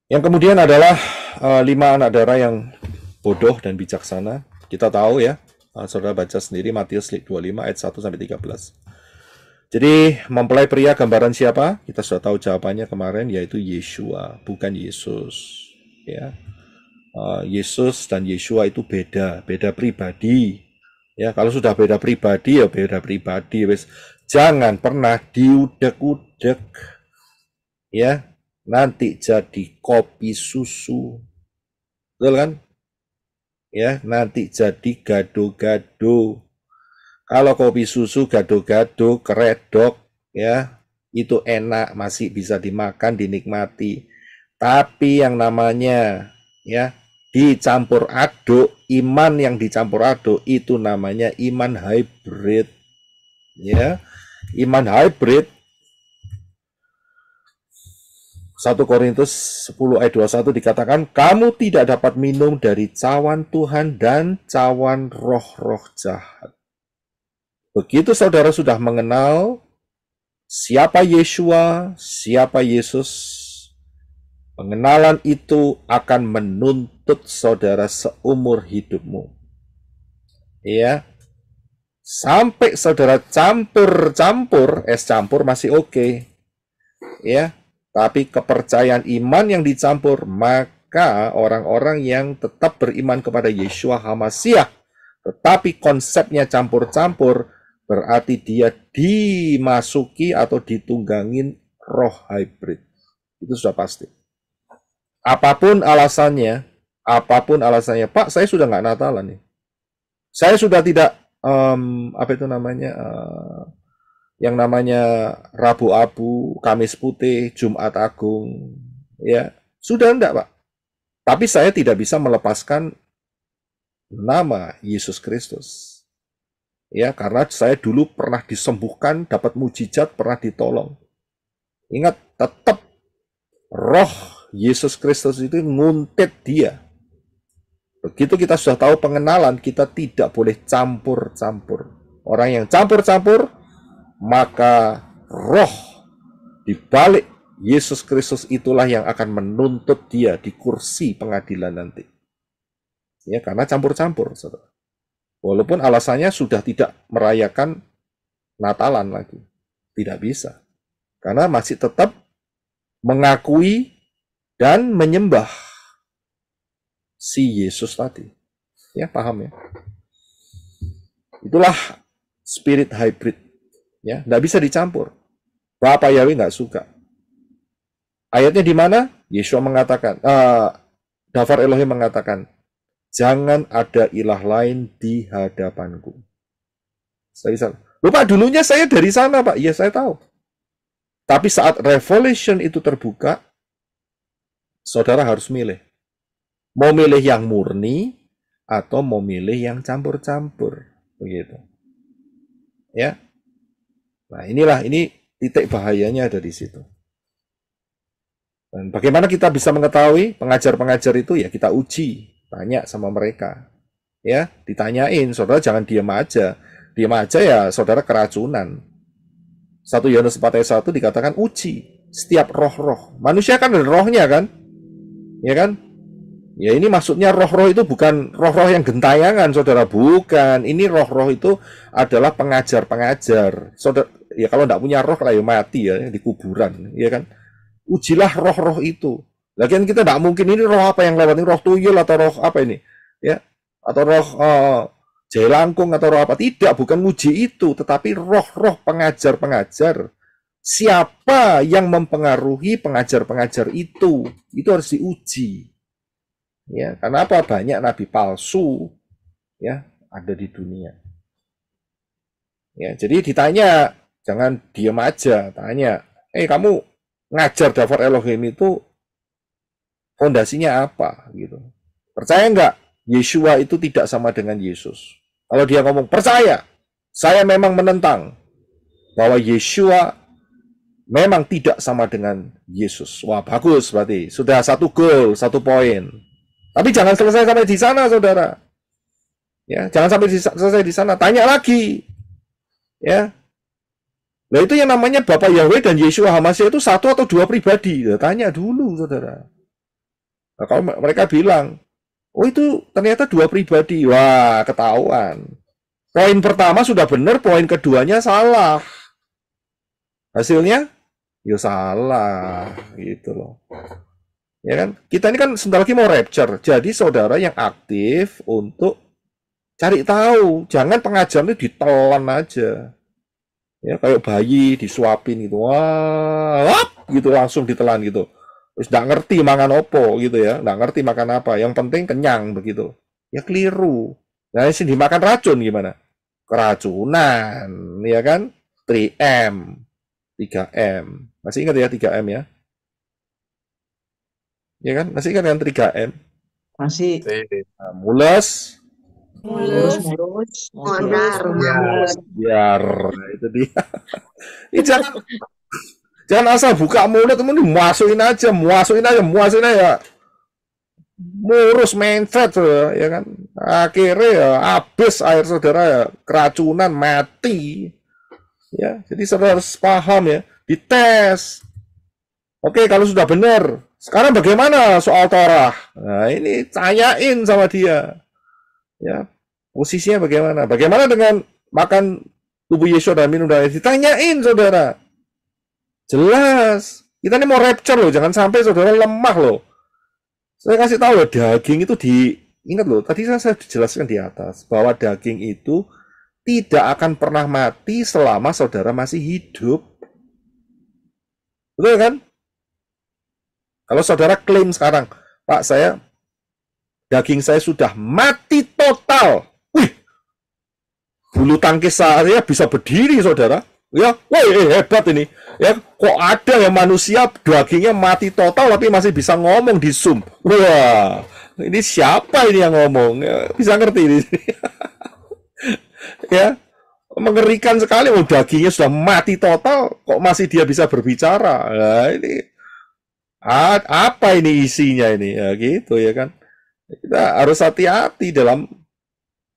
Yang kemudian adalah 5 anak darah yang bodoh dan bijaksana. Kita tahu ya, saudara baca sendiri Matius 25 ayat 1 sampai 13. Jadi mempelai pria gambaran siapa? Kita sudah tahu jawabannya kemarin, yaitu Yeshua, bukan Yesus. Ya, Yesus dan Yeshua itu beda pribadi. Ya, kalau sudah beda pribadi ya beda pribadi. Wes, jangan pernah diudek-udek. Ya, nanti jadi kopi susu, betul kan? Ya, nanti jadi gado-gado. Kalau kopi susu gado-gado, keredok, ya, itu enak, masih bisa dimakan, dinikmati. Tapi yang namanya, ya, dicampur aduk, iman yang dicampur aduk, itu namanya iman hybrid. Ya, iman hybrid 1 Korintus 10 ayat 21 dikatakan, kamu tidak dapat minum dari cawan Tuhan dan cawan roh-roh jahat. Begitu saudara sudah mengenal siapa Yeshua, siapa Yesus, pengenalan itu akan menuntut saudara seumur hidupmu. Ya, sampai saudara campur-campur, es campur masih oke. Ya, tapi kepercayaan iman yang dicampur, maka orang-orang yang tetap beriman kepada Yeshua HaMashiach, tetapi konsepnya campur-campur, berarti dia dimasuki atau ditunggangin roh hybrid. Itu sudah pasti. Apapun alasannya, Pak, saya sudah nggak Natalan nih. Saya sudah tidak, yang namanya Rabu Abu, Kamis Putih, Jumat Agung, ya sudah enggak, Pak. Tapi saya tidak bisa melepaskan nama Yesus Kristus. Ya, karena saya dulu pernah disembuhkan, dapat mujizat, pernah ditolong. Ingat, tetap roh Yesus Kristus itu nguntit dia. Begitu kita sudah tahu pengenalan, kita tidak boleh campur-campur. Orang yang campur-campur, maka roh di balik Yesus Kristus itulah yang akan menuntut dia di kursi pengadilan nanti. Ya, karena campur-campur, saudara. Walaupun alasannya sudah tidak merayakan Natalan lagi. Tidak bisa. Karena masih tetap mengakui dan menyembah si Yesus tadi. Ya, paham ya? Itulah spirit hybrid. Ya, nggak bisa dicampur. Bapak Yahweh nggak suka. Ayatnya di mana? Yeshua mengatakan, Dafar Elohim mengatakan, jangan ada ilah lain di hadapanku. Lupa dulunya saya dari sana, Pak. Iya, saya tahu. Tapi saat revelation itu terbuka, saudara harus milih. Mau milih yang murni atau mau milih yang campur-campur. Begitu. Ya. Nah, ini titik bahayanya ada di situ. Dan bagaimana kita bisa mengetahui pengajar-pengajar itu? Ya kita uji. Tanya sama mereka, ya, ditanyain, saudara jangan diam aja ya saudara keracunan. 1 Yohanes 4 ayat 1 dikatakan uji setiap roh-roh. Manusia kan ada rohnya kan, ya kan? Ya ini maksudnya roh-roh itu bukan roh-roh yang gentayangan, saudara, bukan. Ini roh-roh itu adalah pengajar-pengajar. Saudara, ya kalau tidak punya roh lah ya mati ya di kuburan, ya kan? Ujilah roh-roh itu. Lagian kita tidak mungkin ini roh apa yang lewat ini, roh tuyul atau roh apa ini, ya, atau roh jelangkung atau roh apa, tidak, bukan uji itu, tetapi roh-roh pengajar-pengajar. Siapa yang mempengaruhi pengajar-pengajar itu harus diuji. Ya, karena apa? Banyak nabi palsu, ya, ada di dunia. Ya, jadi ditanya, jangan diam aja, tanya, kamu ngajar Dafar Elohim itu fondasinya apa gitu. Percaya enggak Yeshua itu tidak sama dengan Yesus? Kalau dia ngomong percaya, saya memang menentang bahwa Yeshua memang tidak sama dengan Yesus. Wah, bagus berarti. Sudah 1 goal, 1 poin. Tapi jangan selesai sampai di sana, saudara. Ya, jangan sampai selesai di sana. Tanya lagi. Ya. Nah, itu yang namanya Bapak Yahweh dan Yeshua HaMashiach itu 1 atau 2 pribadi. Ya, tanya dulu, saudara. Nah, kalau mereka bilang, oh itu ternyata 2 pribadi, wah ketahuan. Poin pertama sudah benar, poin keduanya salah. Hasilnya, ya salah, gitu loh. Ya kan? Kita ini kan sebentar lagi mau rapture, jadi saudara yang aktif untuk cari tahu, jangan pengajaran itu ditelan aja. Ya kayak bayi disuapin gitu, wah, gitu langsung ditelan gitu. Terus nggak ngerti makan opo gitu ya, nggak ngerti makan apa, yang penting kenyang begitu. Ya keliru. Nah, sini dimakan racun gimana? Keracunan, ya kan? 3M, 3M. Masih ingat ya 3M ya? Ya kan? Masih ingat kan 3M? Masih. Nah, mules, Mondar, biar. Nah, itu dia. Jangan asal buka mulut, kemudian masukin aja. Murus mainfet, ya kan. Akhirnya ya habis air saudara ya, keracunan, mati. Ya, jadi saudara harus paham ya, dites. Oke, kalau sudah benar, sekarang bagaimana soal Torah? Nah, ini tanyain sama dia. Ya, posisinya bagaimana? Bagaimana dengan makan tubuh Yesus dan minum darah? Ditanyain saudara. Jelas. Kita ini mau rapture loh, jangan sampai saudara lemah loh. Saya kasih tahu loh, daging itu ingat loh, tadi saya jelaskan di atas bahwa daging itu tidak akan pernah mati selama saudara masih hidup. Betul kan? Kalau saudara klaim sekarang, Pak, daging saya sudah mati total. Wih, bulu tangkis saya bisa berdiri, saudara. Ya, wah, hebat ini. Ya, kok ada yang manusia dagingnya mati total tapi masih bisa ngomong di Zoom. Wah, ini siapa ini yang ngomong? Ya, bisa ngerti ini. Ya, mengerikan sekali. Oh, dagingnya sudah mati total, kok masih dia bisa berbicara? Nah, ini apa ini isinya ini? Ya, gitu ya kan. Kita harus hati-hati dalam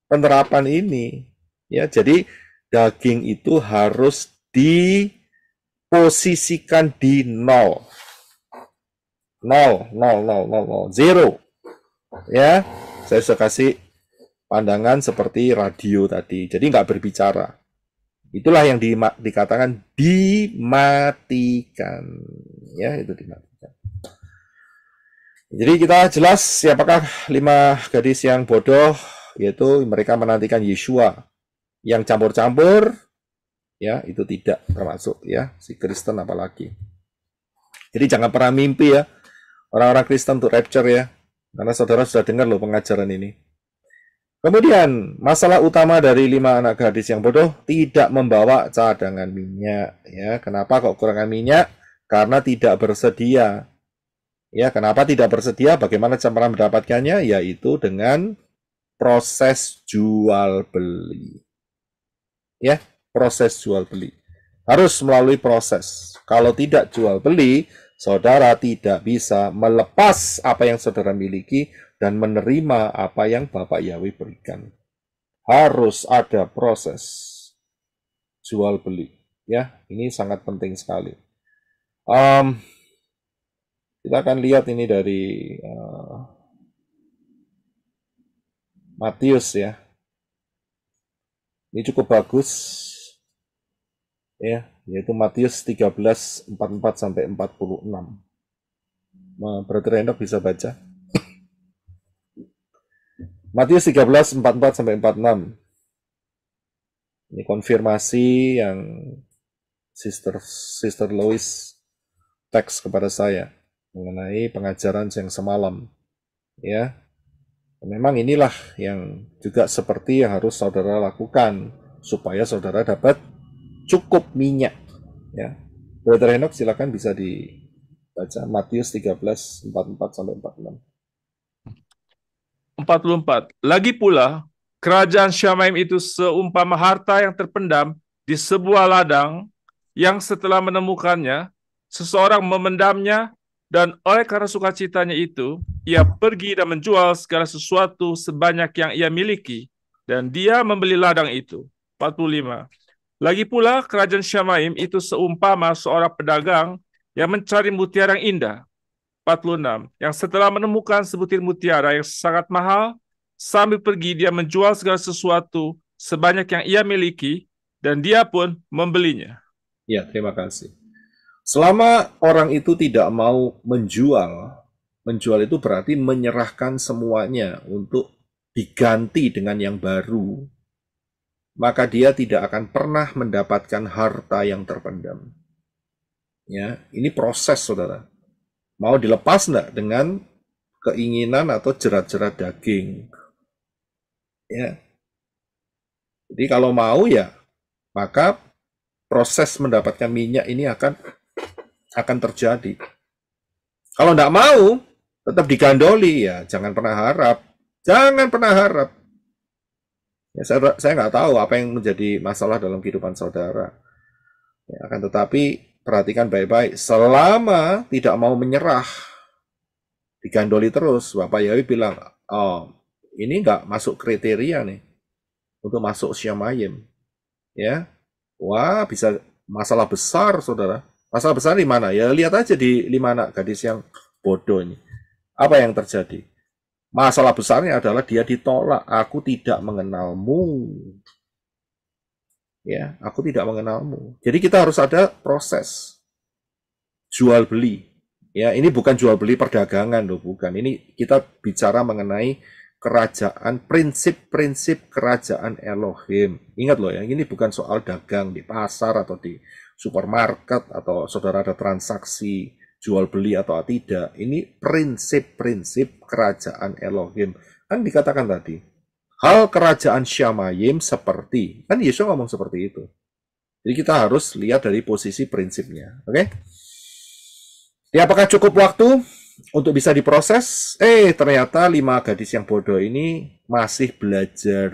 penerapan ini. Ya, jadi daging itu harus diposisikan di 0. 0, 0. Ya, saya sudah kasih pandangan seperti radio tadi. Jadi nggak berbicara. Itulah yang dikatakan dimatikan. Ya, itu dimatikan. Jadi kita jelas siapakah 5 gadis yang bodoh, yaitu mereka menantikan Yeshua. Yang campur-campur, ya itu tidak termasuk ya, si Kristen apalagi. Jadi jangan pernah mimpi ya, orang-orang Kristen untuk rapture ya, karena saudara sudah dengar loh pengajaran ini. Kemudian, masalah utama dari 5 anak gadis yang bodoh, tidak membawa cadangan minyak. Ya, kenapa kok kekurangan minyak? Karena tidak bersedia. Ya, kenapa tidak bersedia? Bagaimana cara mendapatkannya? Yaitu dengan proses jual beli. Ya, proses jual beli. Harus melalui proses. Kalau tidak jual beli, saudara tidak bisa melepas apa yang saudara miliki dan menerima apa yang Bapak Yahweh berikan. Harus ada proses jual beli. Ya, ini sangat penting sekali. Kita akan lihat ini dari Matius ya. Ini cukup bagus, ya, yaitu Matius 13:44 sampai 46. Brother Enoch bisa baca. Matius 13:44 sampai 46. Ini konfirmasi yang Sister Lois teks kepada saya mengenai pengajaran yang semalam, ya. Memang inilah yang juga seperti yang harus saudara lakukan supaya saudara dapat cukup minyak. Ya, Brother Enoch silakan bisa dibaca Matius 13:44 sampai 46. 44. Lagi pula, kerajaan Syamaim itu seumpama harta yang terpendam di sebuah ladang yang setelah menemukannya, seseorang memendamnya. Dan oleh karena sukacitanya itu, ia pergi dan menjual segala sesuatu sebanyak yang ia miliki, dan dia membeli ladang itu. 45. Lagi pula, kerajaan Syamaim itu seumpama seorang pedagang yang mencari mutiara yang indah. 46. Yang setelah menemukan sebutir mutiara yang sangat mahal, sambil pergi dia menjual segala sesuatu sebanyak yang ia miliki, dan dia pun membelinya. Ya, terima kasih. Selama orang itu tidak mau menjual itu berarti menyerahkan semuanya untuk diganti dengan yang baru, maka dia tidak akan pernah mendapatkan harta yang terpendam. Ya, ini proses, saudara. Mau dilepas enggak dengan keinginan atau jerat-jerat daging? Ya. Jadi kalau mau ya, maka proses mendapatkan minyak ini akan terjadi. Kalau enggak mau, tetap digandoli ya, jangan pernah harap. Jangan pernah harap. Ya, saya nggak tahu apa yang menjadi masalah dalam kehidupan saudara. Ya, akan tetapi perhatikan baik-baik. Selama tidak mau menyerah, digandoli terus, Bapak Yahweh bilang, oh, ini nggak masuk kriteria nih untuk masuk Syamayim. Ya, wah, bisa masalah besar, saudara. Masalah besar di mana? Ya, lihat aja di 5 anak gadis yang bodoh ini. Apa yang terjadi? Masalah besarnya adalah dia ditolak. Aku tidak mengenalmu. Ya, aku tidak mengenalmu. Jadi kita harus ada proses jual beli. Ya, ini bukan jual beli perdagangan loh, bukan. Ini kita bicara mengenai kerajaan, prinsip-prinsip kerajaan Elohim. Ingat loh ya, ini bukan soal dagang di pasar atau di supermarket atau saudara ada transaksi jual beli atau tidak. Ini prinsip-prinsip kerajaan Elohim. Kan dikatakan tadi, hal kerajaan Syamayim seperti, kan Yesus ngomong seperti itu. Jadi kita harus lihat dari posisi prinsipnya. Oke? Ya, apakah cukup waktu untuk bisa diproses? Ternyata 5 gadis yang bodoh ini masih belajar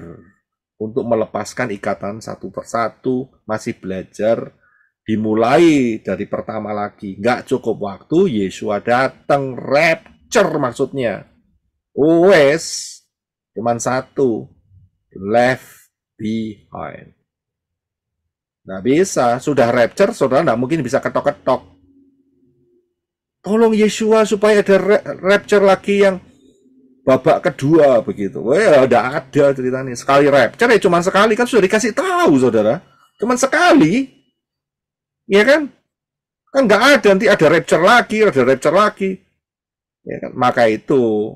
untuk melepaskan ikatan satu persatu, masih belajar dimulai dari pertama lagi. Nggak cukup waktu, Yesua datang, rapture maksudnya. Wes, cuman satu, left behind. Nggak bisa, sudah rapture, saudara nggak mungkin bisa ketok-ketok. Tolong Yesua supaya ada rapture lagi yang babak kedua begitu. Wah, udah ada ceritanya. Sekali rapture ya cuma sekali, kan sudah dikasih tahu saudara. Cuma sekali. Ya kan? Kan nggak ada, nanti ada rapture lagi. Ya kan? Maka itu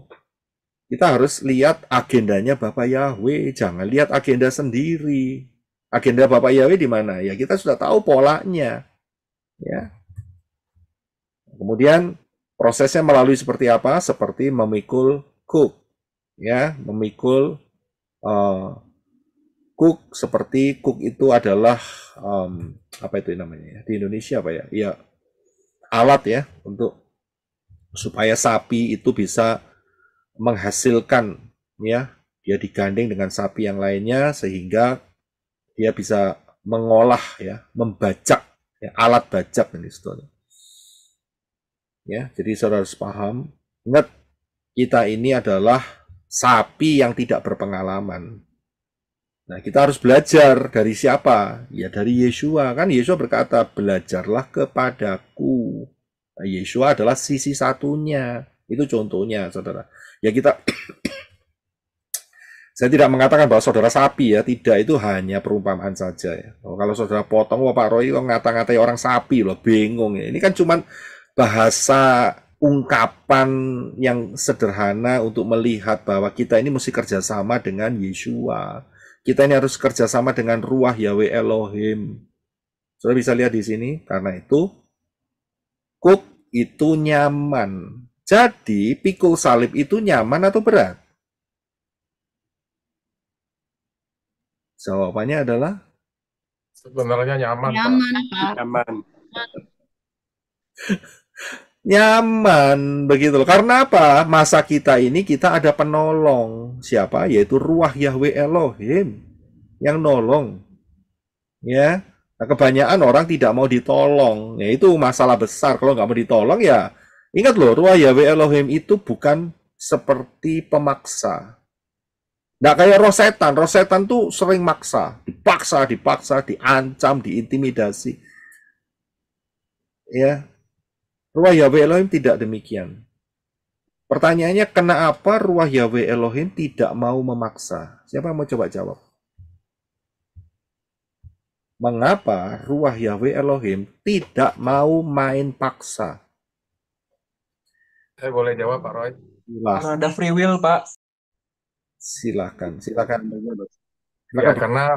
kita harus lihat agendanya Bapak Yahweh, jangan lihat agenda sendiri. Agenda Bapak Yahweh di mana? Ya kita sudah tahu polanya. Ya. Kemudian prosesnya melalui seperti apa? Seperti memikul kuk, ya, memikul kuk. Seperti kuk itu adalah apa itu namanya? Di Indonesia apa ya? Ya, alat ya untuk supaya sapi itu bisa menghasilkan, ya, dia digandeng dengan sapi yang lainnya sehingga dia bisa mengolah, ya, membajak, ya, alat bajak ini sebetulnya. Ya, jadi saudara harus paham, ingat kita ini adalah sapi yang tidak berpengalaman. Nah, kita harus belajar dari siapa? Ya dari Yesua. Kan Yesua berkata, belajarlah kepadaku. Nah, Yesua adalah sisi satunya. Itu contohnya, saudara. Ya kita, saya tidak mengatakan bahwa saudara sapi ya, tidak, itu hanya perumpamaan saja ya. Kalau saudara potong, wah Pak Roy kok ngata-ngatai orang sapi loh, bingung ya. Ini kan cuman bahasa ungkapan yang sederhana untuk melihat bahwa kita ini mesti kerjasama dengan Yesua. Kita ini harus kerjasama dengan Ruach Yahweh Elohim. Saudara bisa lihat di sini, karena itu kuk itu nyaman. Jadi pikul salib itu nyaman atau berat? Jawabannya adalah sebenarnya nyaman, Pak. Nyaman. Nyaman begitu loh. Karena apa? Masa kita ini kita ada penolong. Siapa? Yaitu Ruach Yahweh Elohim yang nolong. Ya. Nah, kebanyakan orang tidak mau ditolong. Ya, itu masalah besar. Kalau nggak mau ditolong ya, ingat loh, Ruach Yahweh Elohim itu bukan seperti pemaksa. Nggak kayak roh setan. Roh setan tuh sering maksa, dipaksa, diancam, diintimidasi. Ya. Ruach Yahweh Elohim tidak demikian. Pertanyaannya, kenapa Ruach Yahweh Elohim tidak mau memaksa? Siapa yang mau coba jawab? Mengapa Ruach Yahweh Elohim tidak mau main paksa? Saya boleh jawab, Pak Roy? Karena ada free will, Pak. Silakan. Ya, karena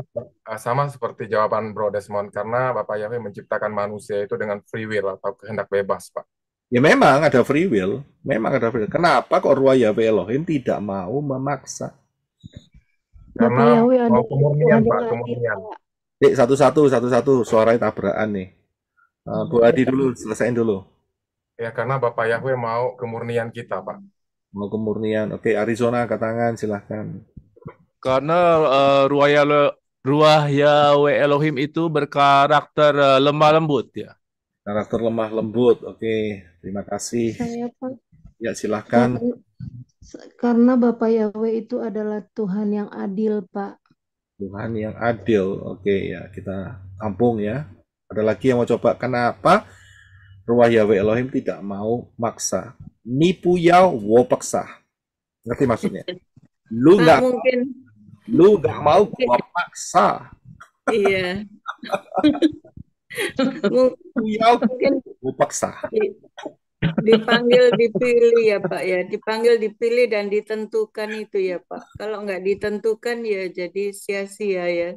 sama seperti jawaban Bro Desmond, karena Bapak Yahweh menciptakan manusia itu dengan free will atau kehendak bebas, Pak. Ya memang ada free will. Kenapa kok Ruach Yahweh Elohim tidak mau memaksa? Karena mau kemurnian, Pak, kemurnian. Satu-satu, suaranya tabrakan nih. Bu Adi dulu, selesaiin dulu. Ya, karena Bapak Yahweh mau kemurnian kita, Pak. Mau kemurnian. Oke, Arizona angkat tangan, silahkan. Karena Ruach Yahweh Elohim itu berkarakter lemah lembut ya. Karakter lemah lembut. Oke, terima kasih. Saya Pak, Ya, silahkan. karena Bapak Yahweh itu adalah Tuhan yang adil, Pak. Tuhan yang adil. Oke, ya, kita tampung ya. Ada lagi yang mau coba? Kenapa Ruah Yahweh Elohim tidak mau maksa? Nipu ya wo paksa. Ngerti maksudnya? Lu Pak, nggak mungkin mau gua paksa. iya. Mungkin Gua paksa. dipanggil dipilih ya Pak ya, dipanggil dipilih dan ditentukan itu ya Pak. Kalau nggak ditentukan ya jadi sia-sia ya.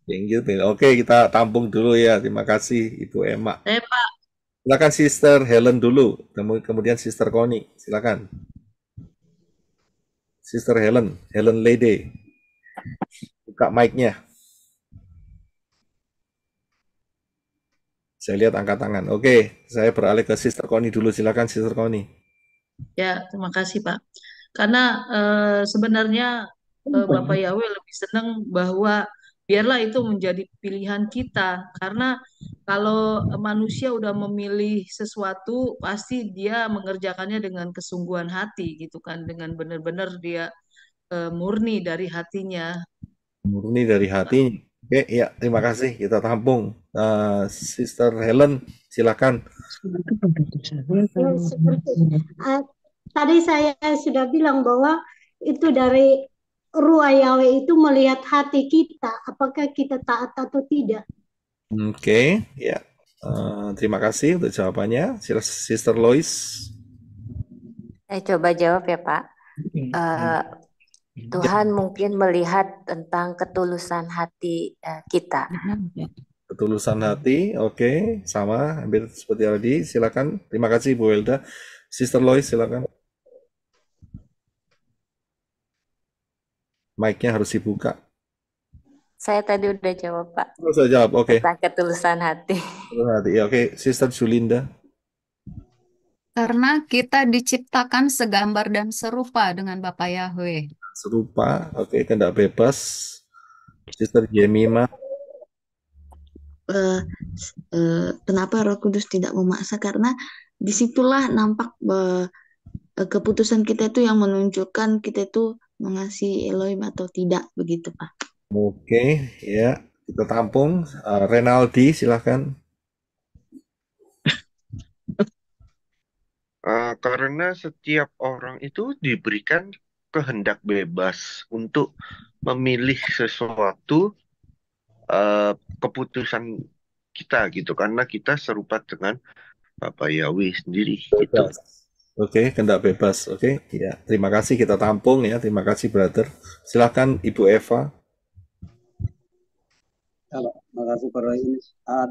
Thank you. Oke, kita tampung dulu ya. Terima kasih Ibu Emma. Pak. Silakan Sister Helen dulu, kemudian Sister Connie. Silakan. Sister Helen Lede. Buka mic-nya. Saya lihat angkat tangan. Oke, saya beralih ke Sister Connie dulu. Silakan Sister Connie. Ya, terima kasih Pak. Karena sebenarnya Bapak Yahweh lebih senang bahwa biarlah itu menjadi pilihan kita. Karena kalau manusia udah memilih sesuatu, pasti dia mengerjakannya dengan kesungguhan hati gitu kan, dengan benar-benar dia murni dari hatinya. Murni dari hati. Oke, ya, terima kasih. Kita tampung. Sister Helen, silakan. Tadi saya sudah bilang bahwa itu dari Ruah Yahweh itu melihat hati kita, apakah kita taat atau tidak. Oke, ya. Terima kasih untuk jawabannya. Sister Lois. Saya coba jawab ya Pak. Tuhan mungkin melihat tentang ketulusan hati kita. Ketulusan hati, oke, sama, hampir seperti tadi. Silakan. Terima kasih Bu Welda. Sister Lois, silakan. Mic-nya harus dibuka. Saya tadi udah jawab Pak. Terus saya jawab, oke. Tentang ketulusan hati. Ketulusan hati, ya, oke. Sister Julinda. Karena kita diciptakan segambar dan serupa dengan Bapa Yahweh. Serupa, oke, kehendak bebas. Sister Jemima. Kenapa Roh Kudus tidak memaksa? Karena disitulah nampak keputusan kita itu yang menunjukkan kita itu mengasihi Elohim atau tidak, begitu Pak. Oke, ya, kita tampung. Renaldi, silahkan. Karena setiap orang itu diberikan kehendak bebas untuk memilih sesuatu keputusan kita gitu, karena kita serupa dengan Bapak Yahweh sendiri gitu. Oke, kehendak bebas. Oke, ya, terima kasih, kita tampung ya. Terima kasih, brother. Silakan Ibu Eva. Terima kasih pada ini.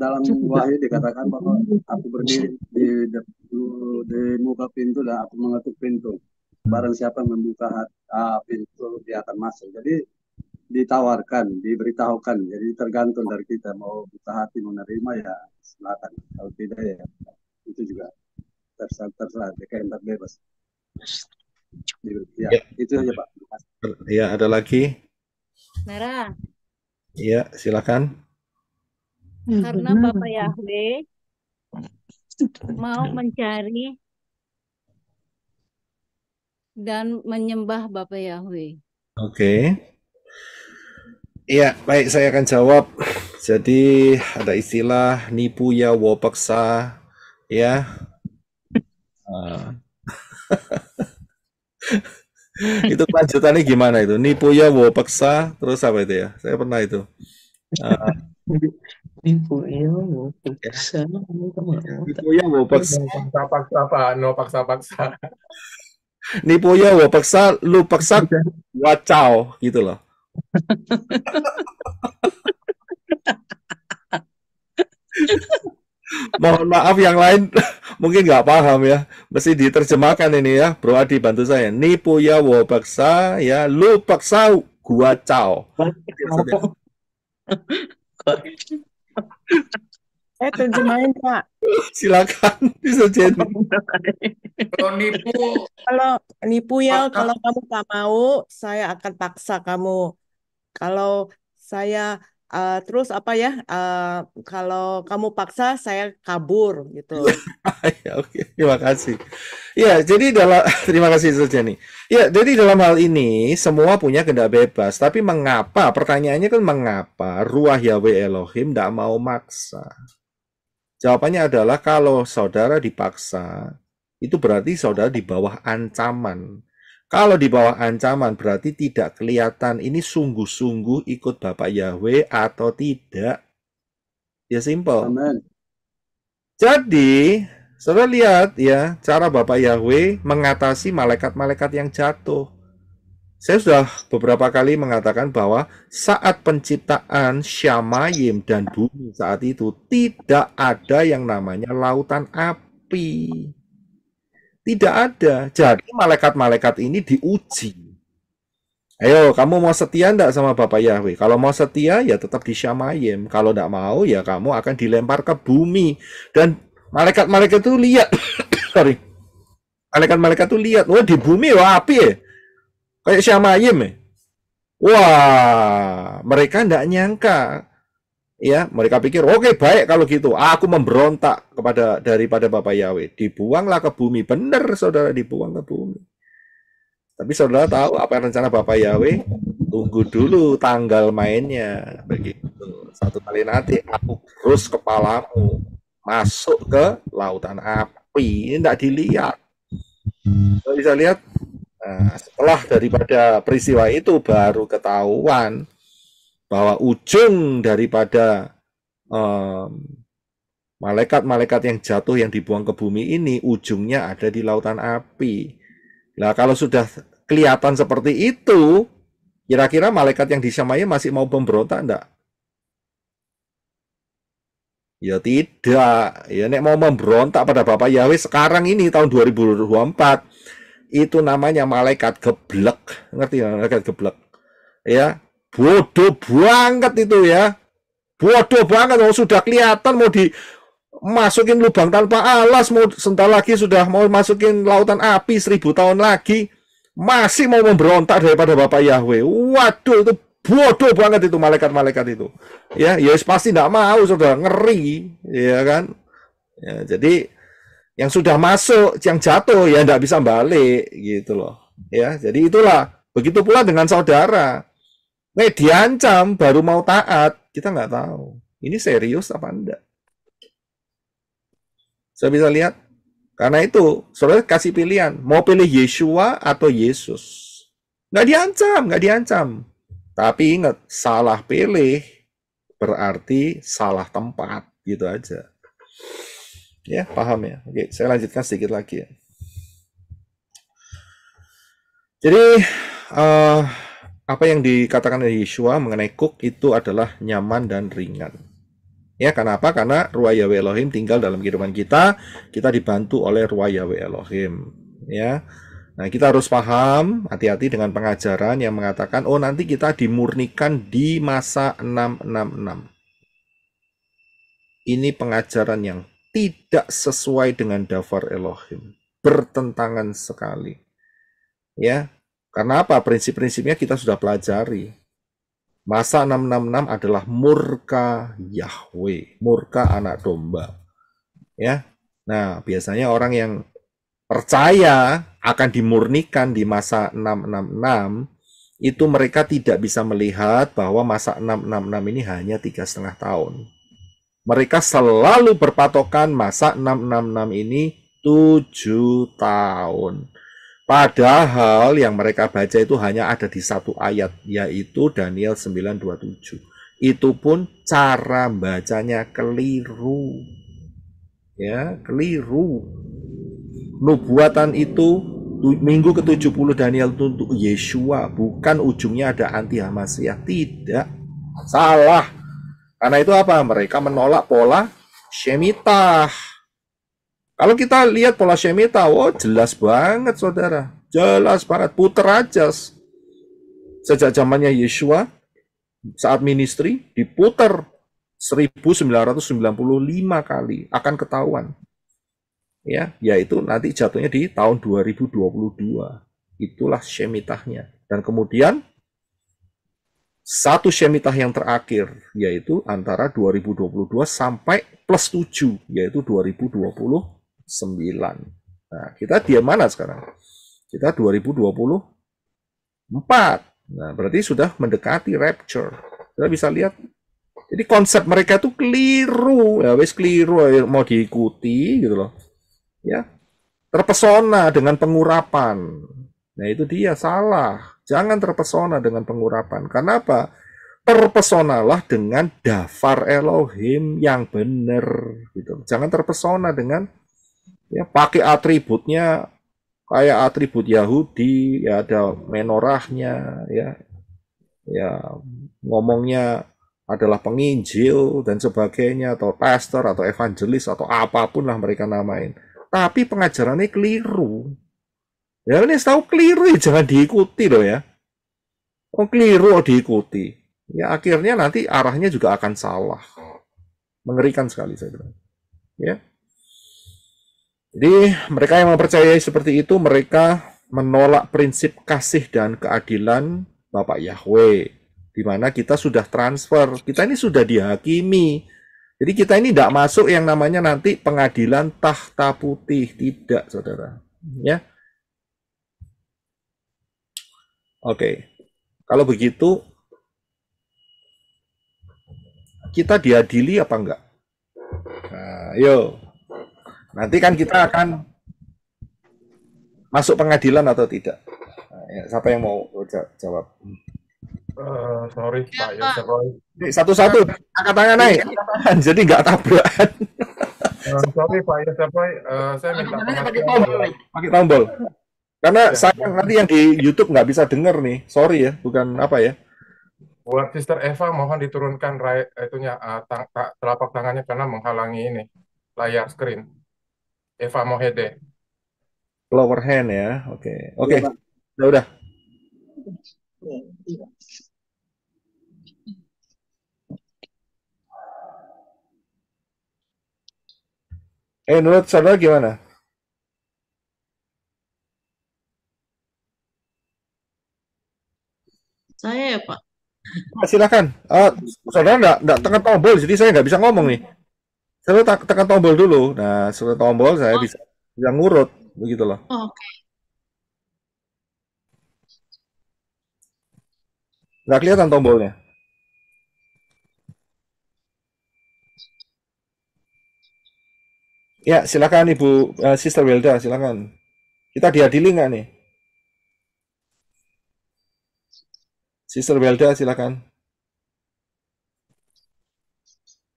Dalam Wahyu dikatakan bahwa aku berdiri di muka pintu dan aku mengetuk pintu. Barang siapa membuka pintu, dia akan masuk. Jadi ditawarkan, diberitahukan. Jadi tergantung dari kita mau buka hati menerima ya silakan. Kalau tidak ya itu juga terserah. Kehendak bebas. Ya, itu aja Pak. Ya, ada lagi? Merah. Iya, silakan. Karena Bapak Yahweh mau mencari dan menyembah Bapak Yahweh. Oke. Iya, baik, saya akan jawab. Jadi ada istilah nipu ya wo paksa ya. Itu kelanjutannya gimana itu? Nipu ya wo paksa, terus apa itu ya? Saya pernah itu. Nipu ya wo paksa. Nipu ya wo paksa. Paksa Pak, no paksa-paksa. Nipu ya wo paksa, lu paksa wacau gitu loh. Mohon maaf yang lain mungkin nggak paham ya. Mesti diterjemahkan ini ya. Bro Adi bantu saya. Nipu ya wo paksa ya, lu paksa gua cao. Saya terjemahin Pak. Silakan bisa jadi. Kalau nipu ya, kalau kamu tak mau, saya akan paksa kamu. Kalau saya Terus apa ya? Kalau kamu paksa, saya kabur gitu. Ya, oke, terima kasih. Ya, jadi terima kasih saja nih. Ya, jadi dalam hal ini semua punya kehendak bebas. Tapi mengapa? Pertanyaannya kan mengapa Ruah Yahweh Elohim tidak mau maksa? Jawabannya adalah kalau saudara dipaksa, itu berarti saudara di bawah ancaman. Kalau di bawah ancaman berarti tidak kelihatan ini sungguh-sungguh ikut Bapak Yahweh atau tidak. Ya simple. Amin. Jadi, saudara lihat ya cara Bapak Yahweh mengatasi malaikat-malaikat yang jatuh. Saya sudah beberapa kali mengatakan bahwa saat penciptaan Syamayim dan bumi saat itu tidak ada yang namanya lautan api. Tidak ada. Jadi malaikat-malaikat ini diuji. Ayo, kamu mau setia enggak sama Bapak Yahweh? Kalau mau setia, ya tetap di Syamayim. Kalau enggak mau, ya kamu akan dilempar ke bumi. Dan malaikat-malaikat itu lihat. Sorry. Malaikat-malaikat itu lihat. Wah, di bumi wah api ya. Kayak Syamayim ya. Wah, mereka enggak nyangka. Ya, mereka pikir, oke, baik kalau gitu. Aku memberontak daripada Bapak Yahweh. Dibuanglah ke bumi. Benar, saudara, dibuang ke bumi. Tapi saudara tahu apa rencana Bapak Yahweh? Tunggu dulu tanggal mainnya. Begitu. Satu kali nanti aku terus kepalamu masuk ke lautan api. Ini tidak dilihat. Kita bisa lihat. Nah, setelah daripada peristiwa itu baru ketahuan bahwa ujung daripada malaikat-malaikat yang jatuh yang dibuang ke bumi ini ujungnya ada di lautan api. Nah, kalau sudah kelihatan seperti itu, kira-kira malaikat yang di Syamayim masih mau memberontak enggak? Ya tidak. Ya nek mau memberontak pada Bapak Yahweh sekarang ini tahun 2024 itu namanya malaikat geblek. Ngerti ya, malaikat geblek? Ya, bodoh banget itu ya. Bodoh banget. Oh, sudah kelihatan mau dimasukin lubang tanpa alas, mau sebentar lagi sudah mau masukin lautan api 1000 tahun lagi, masih mau memberontak daripada Bapak Yahweh. Waduh, itu bodoh banget itu malaikat-malaikat itu. Ya, pasti tidak mau, sudah ngeri, ya kan? Ya, jadi yang sudah masuk, yang jatuh ya tidak bisa balik gitu loh. Ya, jadi itulah. Begitu pula dengan saudara. Diancam baru mau taat, kita nggak tahu. Ini serius apa enggak? Saya bisa lihat. Karena itu, saudara kasih pilihan. Mau pilih Yeshua atau Yesus? Nggak diancam. Tapi ingat, salah pilih berarti salah tempat. Gitu aja. Ya, paham ya? Oke, saya lanjutkan sedikit lagi ya. Jadi, apa yang dikatakan oleh Yeshua mengenai kuk itu adalah nyaman dan ringan. Ya, kenapa? Karena Ruah Yahweh Elohim tinggal dalam kehidupan kita dibantu oleh Ruah Yahweh Elohim. Ya, nah kita harus paham, hati-hati dengan pengajaran yang mengatakan, oh nanti kita dimurnikan di masa 666. Ini pengajaran yang tidak sesuai dengan Davar Elohim, bertentangan sekali. Ya, karena apa? Prinsip-prinsipnya kita sudah pelajari. Masa 666 adalah murka Yahweh, murka anak domba. Ya. Nah, biasanya orang yang percaya akan dimurnikan di masa 666 itu mereka tidak bisa melihat bahwa masa 666 ini hanya 3,5 tahun. Mereka selalu berpatokan masa 666 ini 7 tahun. Padahal yang mereka baca itu hanya ada di satu ayat, yaitu Daniel 9:27. Itu pun cara bacanya keliru. Ya, keliru. Nubuatan itu minggu ke-70 Daniel itu untuk Yeshua, bukan ujungnya ada anti Hamasiah. Tidak. Salah. Karena itu apa? Mereka menolak pola Shemitah. Kalau kita lihat pola Shemitah, jelas banget saudara. Jelas banget, puter aja. Sejak zamannya Yeshua, saat ministry, diputer 1995 kali. Akan ketahuan. Ya, yaitu nanti jatuhnya di tahun 2022. Itulah Shemitahnya. Dan kemudian, satu Shemitah yang terakhir, yaitu antara 2022 sampai plus 7, yaitu 2029. Nah, kita di mana sekarang? Kita 2024. Nah, berarti sudah mendekati rapture. Kita bisa lihat. Jadi konsep mereka itu keliru, ya wes keliru mau diikuti gitu loh. Ya. Terpesona dengan pengurapan. Nah, itu dia salah. Jangan terpesona dengan pengurapan. Karena apa? Terpesonalah dengan dafar Elohim yang benar gitu. Jangan terpesona dengan ya pakai atributnya kayak atribut Yahudi, ya ada menorahnya, ya ngomongnya adalah penginjil dan sebagainya, atau pastor atau evangelis atau apapun lah mereka namain. Tapi pengajarannya keliru. Ya ini tahu keliru ya jangan diikuti loh ya. Oh keliru diikuti. Ya akhirnya nanti arahnya juga akan salah. Mengerikan sekali saya bilang. Ya. Jadi mereka yang mempercayai seperti itu, mereka menolak prinsip kasih dan keadilan Bapak Yahweh, di mana kita sudah transfer, kita ini sudah dihakimi. Jadi kita ini tidak masuk yang namanya nanti pengadilan tahta putih, tidak, saudara. Ya, oke. Kalau begitu, kita diadili apa enggak? Nah, yuk. Nanti kan kita akan masuk pengadilan atau tidak. Nah, ya, siapa yang mau jawab? Sorry Pak Yosef Roy. Satu-satu, angkat tangan naik. Jadi nggak tabrakan. Sorry Pak Yosef Roy, saya minta pengertian. Pakai tombol. Karena saya nanti yang di YouTube nggak bisa denger nih. Sorry ya, bukan apa ya. Buat Sister Eva mohon diturunkan telapak tangannya karena menghalangi ini layar screen. Eva Mohede. Lower hand ya, oke. Oke, udah. Menurut saudara gimana? Saya ya Pak. Silakan. Saudara nggak tekan tombol, jadi saya nggak bisa ngomong nih. Saya tekan tombol dulu. Nah, setelah tombol saya bisa ngurut, begitu loh. Oke. Nggak kelihatan tombolnya. Ya, silakan Ibu Sister Welda, silakan. Kita diadili nggak nih? Sister Welda, silakan.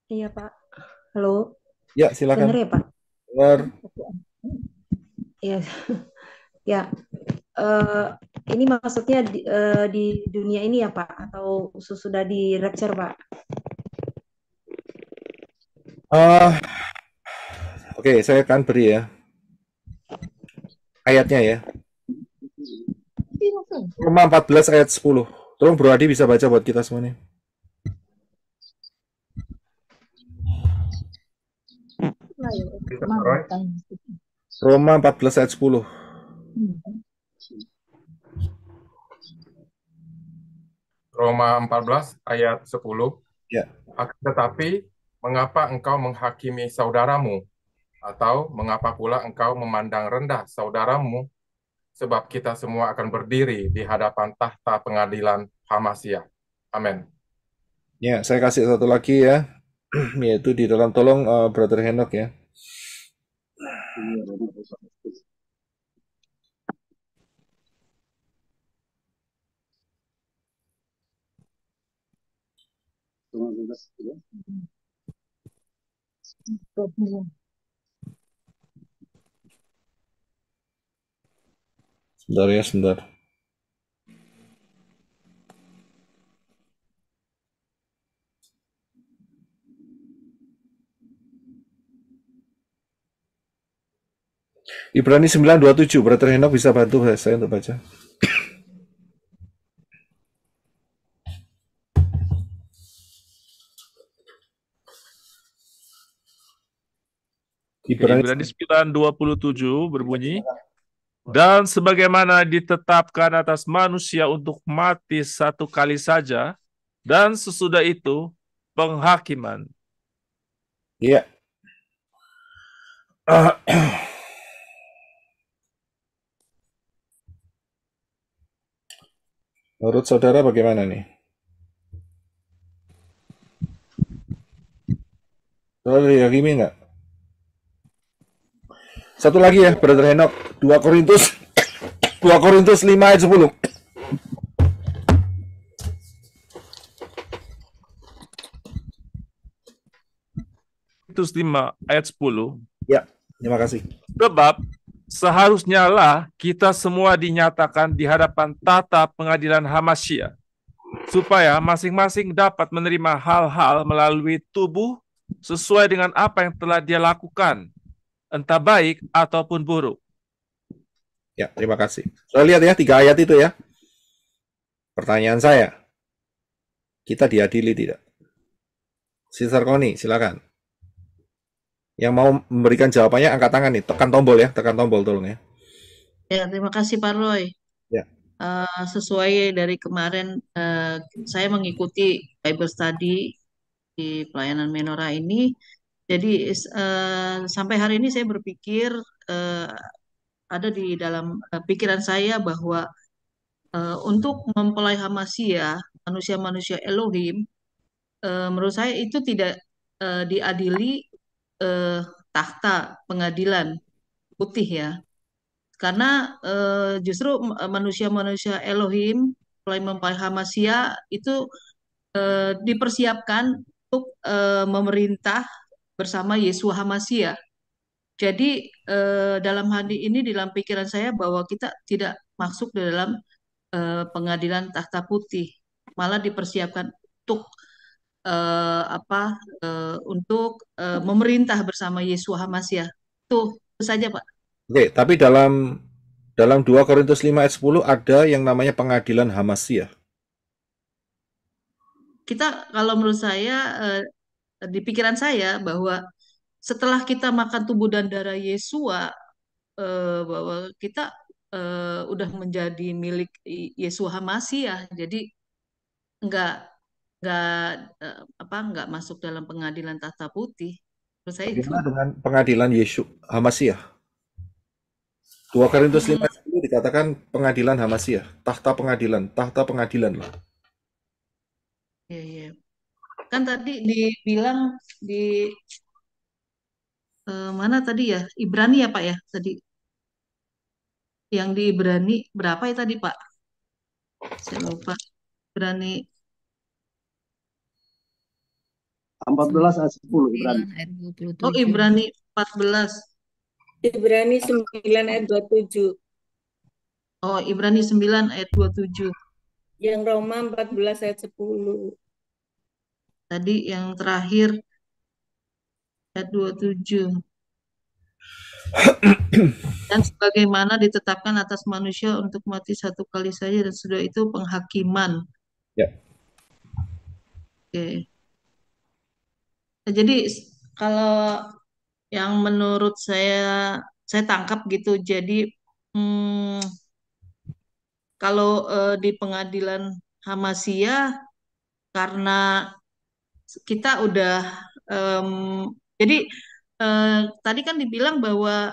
Iya Pak. Halo. Ya, silakan. Dengar ya Pak? Dengar. Ya, ya. Ini maksudnya di dunia ini ya Pak, atau sudah di rapture Pak? Oke, saya akan beri ya ayatnya ya. Roma 14 ayat 10. Tolong Bro Adi bisa baca buat kita semuanya. Roma 14 ayat 10. Roma 14 ayat 10. Ya. Tetapi mengapa engkau menghakimi saudaramu? Atau mengapa pula engkau memandang rendah saudaramu? Sebab kita semua akan berdiri di hadapan tahta pengadilan Hamasia. Amin. Ya, saya kasih satu lagi ya. Yaitu di dalam, tolong Brother Henok ya. Sebentar ya, sebentar. Ibrani 9:27, Brother Henok bisa bantu saya untuk baca. Ibrani 9:27 berbunyi, dan sebagaimana ditetapkan atas manusia untuk mati satu kali saja, dan sesudah itu penghakiman. Iya. Menurut saudara bagaimana nih? Saudara diyakini nggak? Satu lagi ya, Brother Henok. 2 Korintus 5 ayat 10. Korintus 5 ayat 10. Ya, terima kasih. Sebab seharusnya lah kita semua dinyatakan di hadapan tata pengadilan Hamasyiah, supaya masing-masing dapat menerima hal-hal melalui tubuh sesuai dengan apa yang telah dia lakukan, entah baik ataupun buruk. Ya, terima kasih. Saya lihat ya 3 ayat itu ya. Pertanyaan saya, kita diadili tidak? Sister Koni, silakan. Yang mau memberikan jawabannya angkat tangan nih, tekan tombol ya, tekan tombol tolong ya. Ya, terima kasih Pak Roy. Ya. Sesuai dari kemarin saya mengikuti Bible Study di pelayanan Menora ini. Jadi sampai hari ini saya berpikir ada di dalam pikiran saya bahwa untuk mempelai Hamasyiah, manusia-manusia Elohim, menurut saya itu tidak diadili tahta pengadilan putih ya. Karena justru manusia-manusia Elohim, mempelai Hamasyiah itu dipersiapkan untuk memerintah bersama Yeshua Hamasyiah. Jadi dalam hal ini dalam pikiran saya bahwa kita tidak masuk di dalam pengadilan tahta putih, malah dipersiapkan untuk untuk memerintah bersama Yeshua Hamasyiah. Itu saja Pak. Oke, tapi dalam 2 Korintus 5 ayat 10 ada yang namanya pengadilan Hamasyiah. Kita kalau menurut saya di pikiran saya bahwa setelah kita makan tubuh dan darah Yesua, bahwa kita udah menjadi milik Yeshua Hamasyiah. Jadi nggak masuk dalam pengadilan tahta putih. Menurut saya itu. Bagaimana dengan pengadilan Yeshua Hamasyiah? 2 Korintus 5 ayat 10 dikatakan pengadilan Hamasyiah, tahta pengadilan lah. Iya. Kan tadi dibilang di mana tadi ya? Ibrani ya Pak ya tadi. Yang di Ibrani berapa ya tadi Pak? Saya lupa. Ibrani 14 ayat 10 Ibrani. Oh, Ibrani 14. Ibrani 9 ayat 27. Oh, Ibrani 9 ayat 27. Yang Roma 14 ayat 10. Tadi yang terakhir ayat 27. Dan sebagaimana ditetapkan atas manusia untuk mati satu kali saja dan sudah itu penghakiman. Ya. Oke. Nah, jadi kalau yang menurut saya tangkap gitu, jadi kalau di pengadilan Hamasyiah karena kita udah jadi tadi kan dibilang bahwa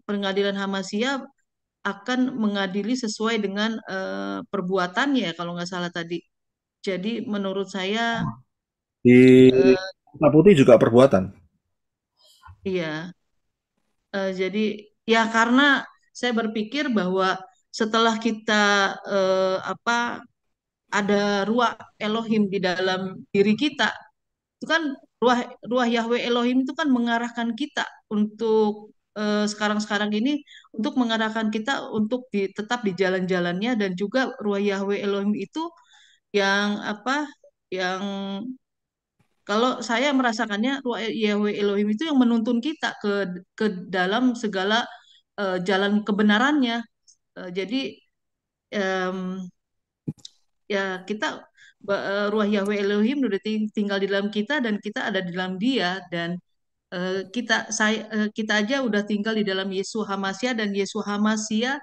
pengadilan Hamasyiah akan mengadili sesuai dengan perbuatannya kalau nggak salah tadi. Jadi menurut saya di tahta putih juga perbuatan. Iya. Jadi ya karena saya berpikir bahwa setelah kita ada ruah Elohim di dalam diri kita, itu kan ruah Yahweh Elohim itu kan mengarahkan kita untuk sekarang-sekarang ini untuk mengarahkan kita untuk tetap di jalan-jalannya, dan juga ruah Yahweh Elohim itu yang yang kalau saya merasakannya ruah Yahweh Elohim itu yang menuntun kita ke dalam segala jalan kebenarannya. Jadi ya kita ruah Yahweh Elohim udah tinggal di dalam kita dan kita ada di dalam Dia, dan kita aja udah tinggal di dalam Yeshua Hamasyiah dan Yeshua Hamasyiah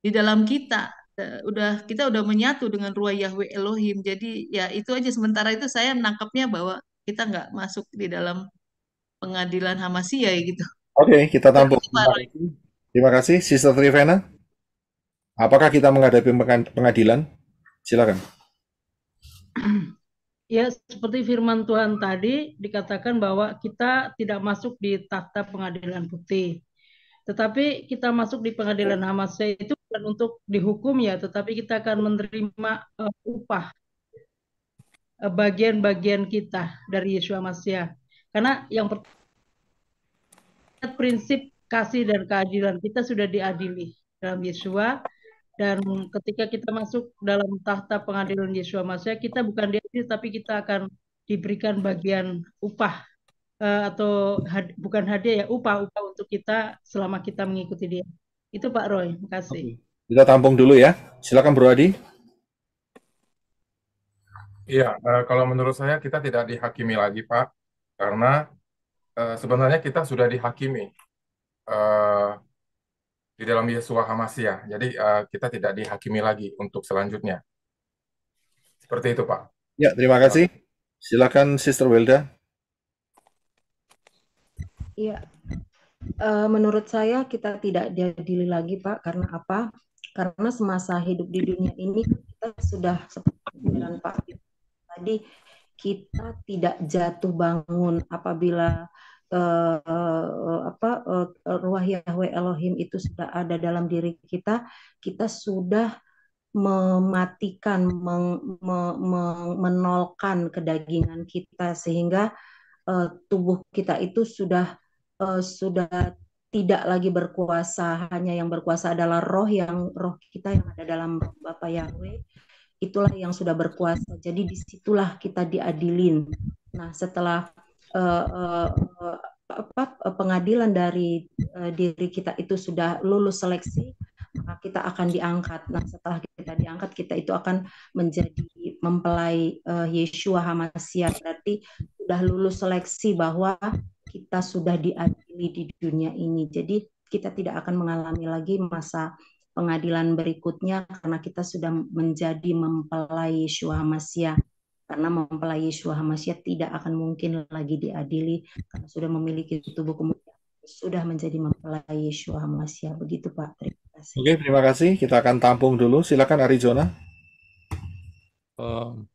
di dalam kita. kita udah menyatu dengan ruah Yahweh Elohim. Jadi ya itu aja, sementara itu saya menangkapnya bahwa kita nggak masuk di dalam pengadilan Hamasiyah gitu. Oke, kita Itu tampung. aja, Pak Roy. Terima kasih, Sister Trivena. Apakah kita menghadapi pengadilan? Silakan. Ya, seperti firman Tuhan tadi dikatakan bahwa kita tidak masuk di takhta pengadilan putih. Tetapi kita masuk di pengadilan Hamasiyah itu bukan untuk dihukum ya, tetapi kita akan menerima upah bagian-bagian kita dari Yeshua Mashiach. Karena yang prinsip kasih dan keadilan kita sudah diadili dalam Yeshua, dan ketika kita masuk dalam tahta pengadilan Yeshua Mashiach, kita bukan diadili tapi kita akan diberikan bagian upah atau bukan hadiah ya, upah untuk kita selama kita mengikuti dia. Itu Pak Roy, makasih. Kita tampung dulu ya. Silakan Bro Adi. Iya, kalau menurut saya kita tidak dihakimi lagi, Pak, karena sebenarnya kita sudah dihakimi di dalam Yeshua Hamashiach. Jadi kita tidak dihakimi lagi untuk selanjutnya. Seperti itu, Pak. Ya, terima kasih. Silakan Sister Welda. Iya, menurut saya kita tidak diadili lagi, Pak. Karena apa? Karena semasa hidup di dunia ini kita sudah seperti dengan Pak tadi, kita tidak jatuh bangun apabila ruah Yahweh Elohim itu sudah ada dalam diri kita. Kita sudah mematikan, menolkan kedagingan kita sehingga tubuh kita itu sudah tidak lagi berkuasa. Hanya yang berkuasa adalah roh kita yang ada dalam Bapa Yahweh, itulah yang sudah berkuasa. Jadi disitulah kita diadilin. Nah, setelah pengadilan dari diri kita itu sudah lulus seleksi, maka kita akan diangkat. Nah, setelah kita diangkat, kita itu akan menjadi mempelai Yeshua Hamashiach. Berarti sudah lulus seleksi bahwa kita sudah diadili di dunia ini. Jadi kita tidak akan mengalami lagi masa pengadilan berikutnya karena kita sudah menjadi mempelai Yeshua Hamashiach. Karena mempelai Yeshua Hamashiach tidak akan mungkin lagi diadili karena sudah memiliki tubuh kemuliaan, sudah menjadi mempelai Yeshua Hamashiach. Begitu Pak. Terima kasih. Oke, terima kasih. Kita akan tampung dulu. Silakan Arizona.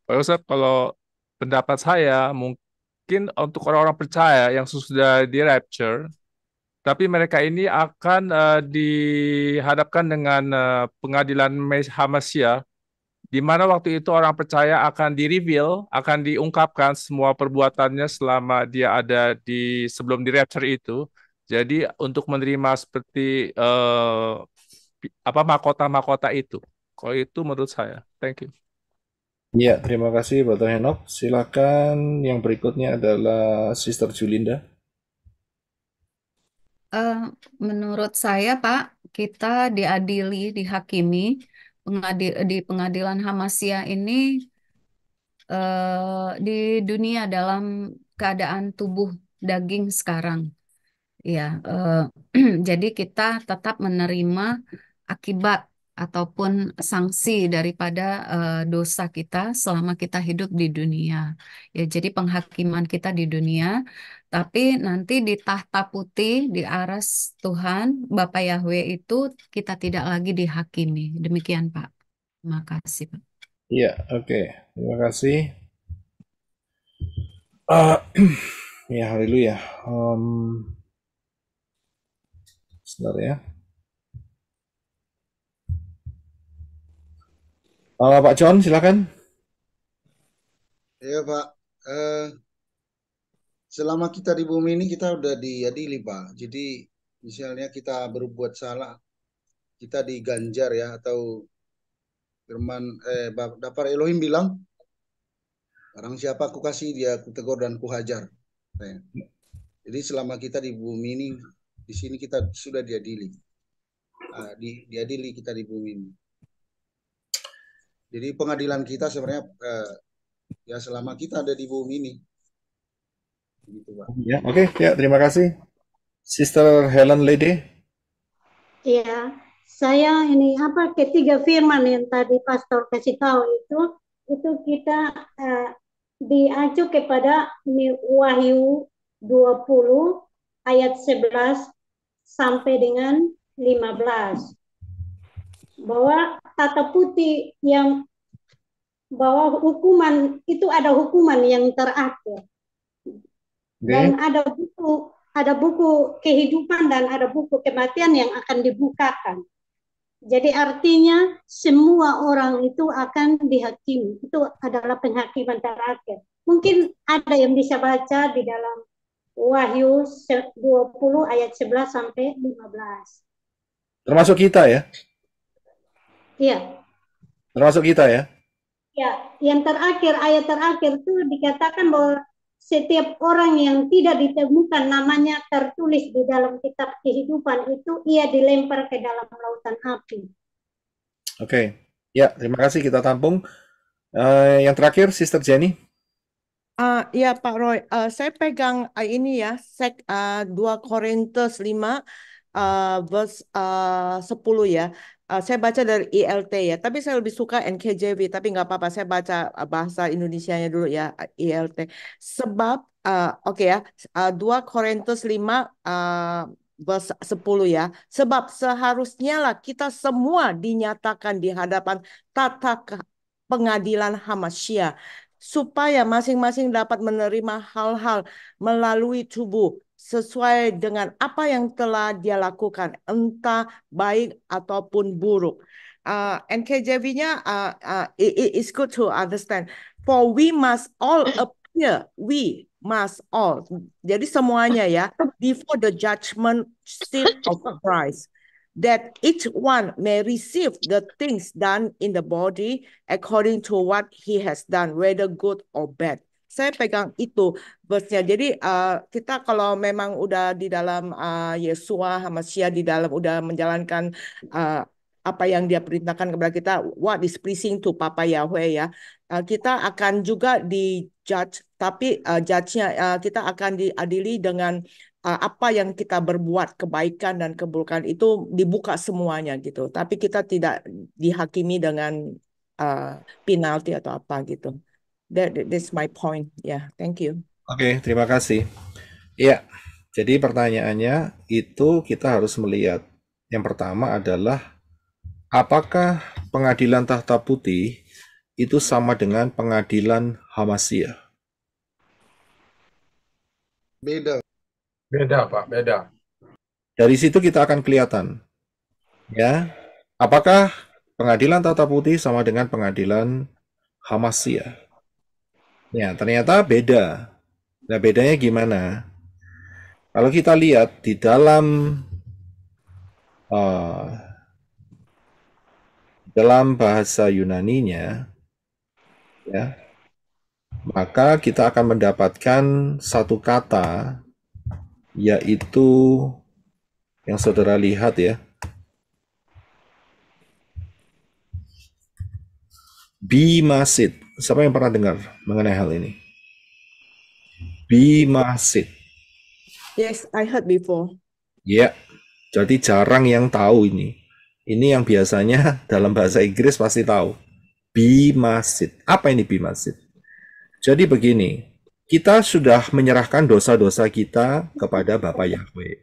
Pak Yosef, kalau pendapat saya mungkin untuk orang-orang percaya yang sudah di rapture, tapi mereka ini akan dihadapkan dengan pengadilan Hamashiach, di mana waktu itu orang percaya akan di-reveal, akan diungkapkan semua perbuatannya selama dia ada sebelum di rapture itu. Jadi untuk menerima seperti mahkota-mahkota itu. Kalau itu menurut saya. Thank you. Ya, terima kasih Brother Henok. Silakan yang berikutnya adalah Sister Julinda. Menurut saya Pak, kita diadili, dihakimi di pengadilan Hamashiach ini di dunia dalam keadaan tubuh daging sekarang. Ya, jadi kita tetap menerima akibat ataupun sanksi daripada dosa kita selama kita hidup di dunia. Ya, jadi penghakiman kita di dunia, tapi nanti di tahta putih di aras Tuhan Bapa Yahweh itu kita tidak lagi dihakimi. Demikian Pak. Terima kasih Pak. Iya, oke. Terima kasih. Ya, haleluya. Sebentar ya. Pak John, silakan. Ya Pak, selama kita di bumi ini kita udah diadili Pak. Jadi misalnya kita berbuat salah, kita diganjar ya, atau firman Dapar Elohim bilang, barang siapa aku kasih dia aku tegur dan ku hajar. Jadi selama kita di bumi ini, di sini kita sudah diadili. Diadili kita di bumi ini. Jadi pengadilan kita sebenarnya ya selama kita ada di bumi ini. Begitu, Pak. Ya, oke, ya terima kasih. Sister Helen Lede. Ya, saya ini apa ketiga firman yang tadi pastor kasih tahu itu kita diacu kepada Wahyu 20 ayat 11 sampai dengan 15 bahwa tata putih yang bahwa hukuman itu ada hukuman yang terakhir dan ada buku kehidupan dan ada buku kematian yang akan dibukakan. Jadi artinya semua orang itu akan dihakimi. Itu adalah penghakiman terakhir. Mungkin ada yang bisa baca di dalam Wahyu 20 ayat 11 sampai 15. Termasuk kita ya? Iya. Termasuk kita ya? Ya, yang terakhir, ayat terakhir itu dikatakan bahwa setiap orang yang tidak ditemukan namanya tertulis di dalam kitab kehidupan itu ia dilempar ke dalam lautan api. Oke. Ya, terima kasih, kita tampung. Yang terakhir, Sister Jenny. Ya Pak Roy, saya pegang ini ya, 2 Korintus 5 verse 10 ya. Saya baca dari ELT ya, tapi saya lebih suka NKJV, tapi nggak apa-apa, saya baca bahasa Indonesianya dulu ya, ELT. Sebab, oke ya, 2 Korintus 5 verse 10 ya. Sebab seharusnya lah kita semua dinyatakan di hadapan tata pengadilan Hamasya, supaya masing-masing dapat menerima hal-hal melalui tubuh sesuai dengan apa yang telah dia lakukan, entah baik ataupun buruk. NKJV-nya it's good to understand. For we must all appear, we must all. Jadi semuanya ya, before the judgment seat of Christ, that each one may receive the things done in the body according to what he has done, whether good or bad. Saya pegang itu verse-nya. Jadi kita kalau memang udah di dalam Yesua Hamasya, di dalam udah menjalankan apa yang dia perintahkan kepada kita, what is pleasing to Papa Yahweh ya, kita akan juga di-judge, tapi judge-nya kita akan diadili dengan apa yang kita berbuat, kebaikan dan keburukan itu dibuka semuanya gitu. Tapi kita tidak dihakimi dengan penalti atau apa gitu. That's my point. Yeah, thank you. Oke, terima kasih. Iya, jadi pertanyaannya itu kita harus melihat. Yang pertama adalah apakah pengadilan tahta putih itu sama dengan pengadilan Hamasya? Beda. Beda, Pak, beda. Dari situ kita akan kelihatan, ya, apakah pengadilan tahta putih sama dengan pengadilan Hamasya? Ya, ternyata beda. Nah, bedanya gimana? Kalau kita lihat di dalam bahasa Yunaninya, ya, maka kita akan mendapatkan satu kata, yaitu yang saudara lihat ya, bimasid. Siapa yang pernah dengar mengenai hal ini? Bimasid. Yes, I heard before. Ya, jadi jarang yang tahu ini. Ini yang biasanya dalam bahasa Inggris pasti tahu. Bimasid. Apa ini bimasid? Jadi begini, kita sudah menyerahkan dosa-dosa kita kepada Bapa Yahweh,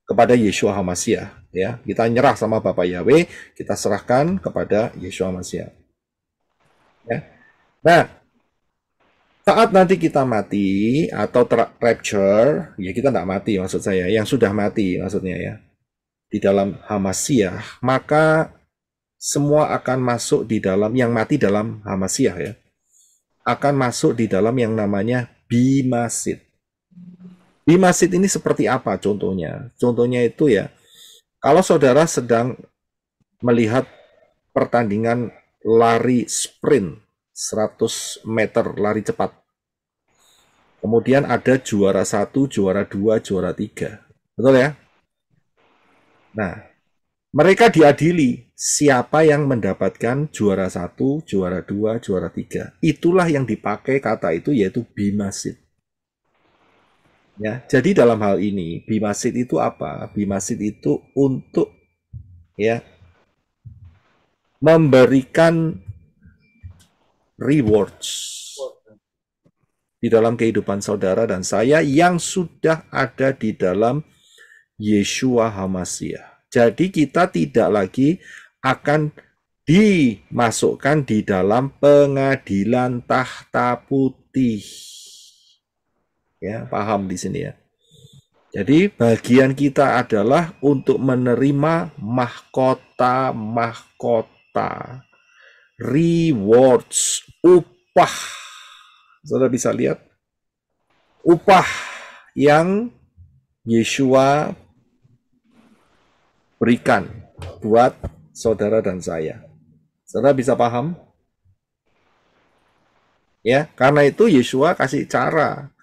kepada Yeshua Hamasya. Ya, kita nyerah sama Bapa Yahweh, kita serahkan kepada Yeshua Hamasya. Ya. Nah, saat nanti kita mati atau rapture, ya kita tidak mati maksud saya, yang sudah mati maksudnya ya, di dalam Hamasya, maka semua akan masuk di dalam, yang mati dalam Hamasya ya, akan masuk di dalam yang namanya bimasid. Bimasid ini seperti apa contohnya? Contohnya itu ya, kalau saudara sedang melihat pertandingan lari sprint 100 meter lari cepat. Kemudian ada juara 1, juara 2, juara 3. Betul ya? Nah, mereka diadili siapa yang mendapatkan juara 1, juara 2, juara 3. Itulah yang dipakai kata itu, yaitu bimasid. Ya, jadi dalam hal ini bimasid itu apa? Bimasid itu untuk ya memberikan rewards di dalam kehidupan saudara dan saya yang sudah ada di dalam Yeshua HaMashiach. Jadi kita tidak lagi akan dimasukkan di dalam pengadilan tahta putih. Ya, paham di sini ya. Jadi bagian kita adalah untuk menerima mahkota-mahkota, rewards, upah. Saudara bisa lihat upah yang Yeshua berikan buat saudara dan saya. Saudara bisa paham? Ya, karena itu Yeshua kasih cara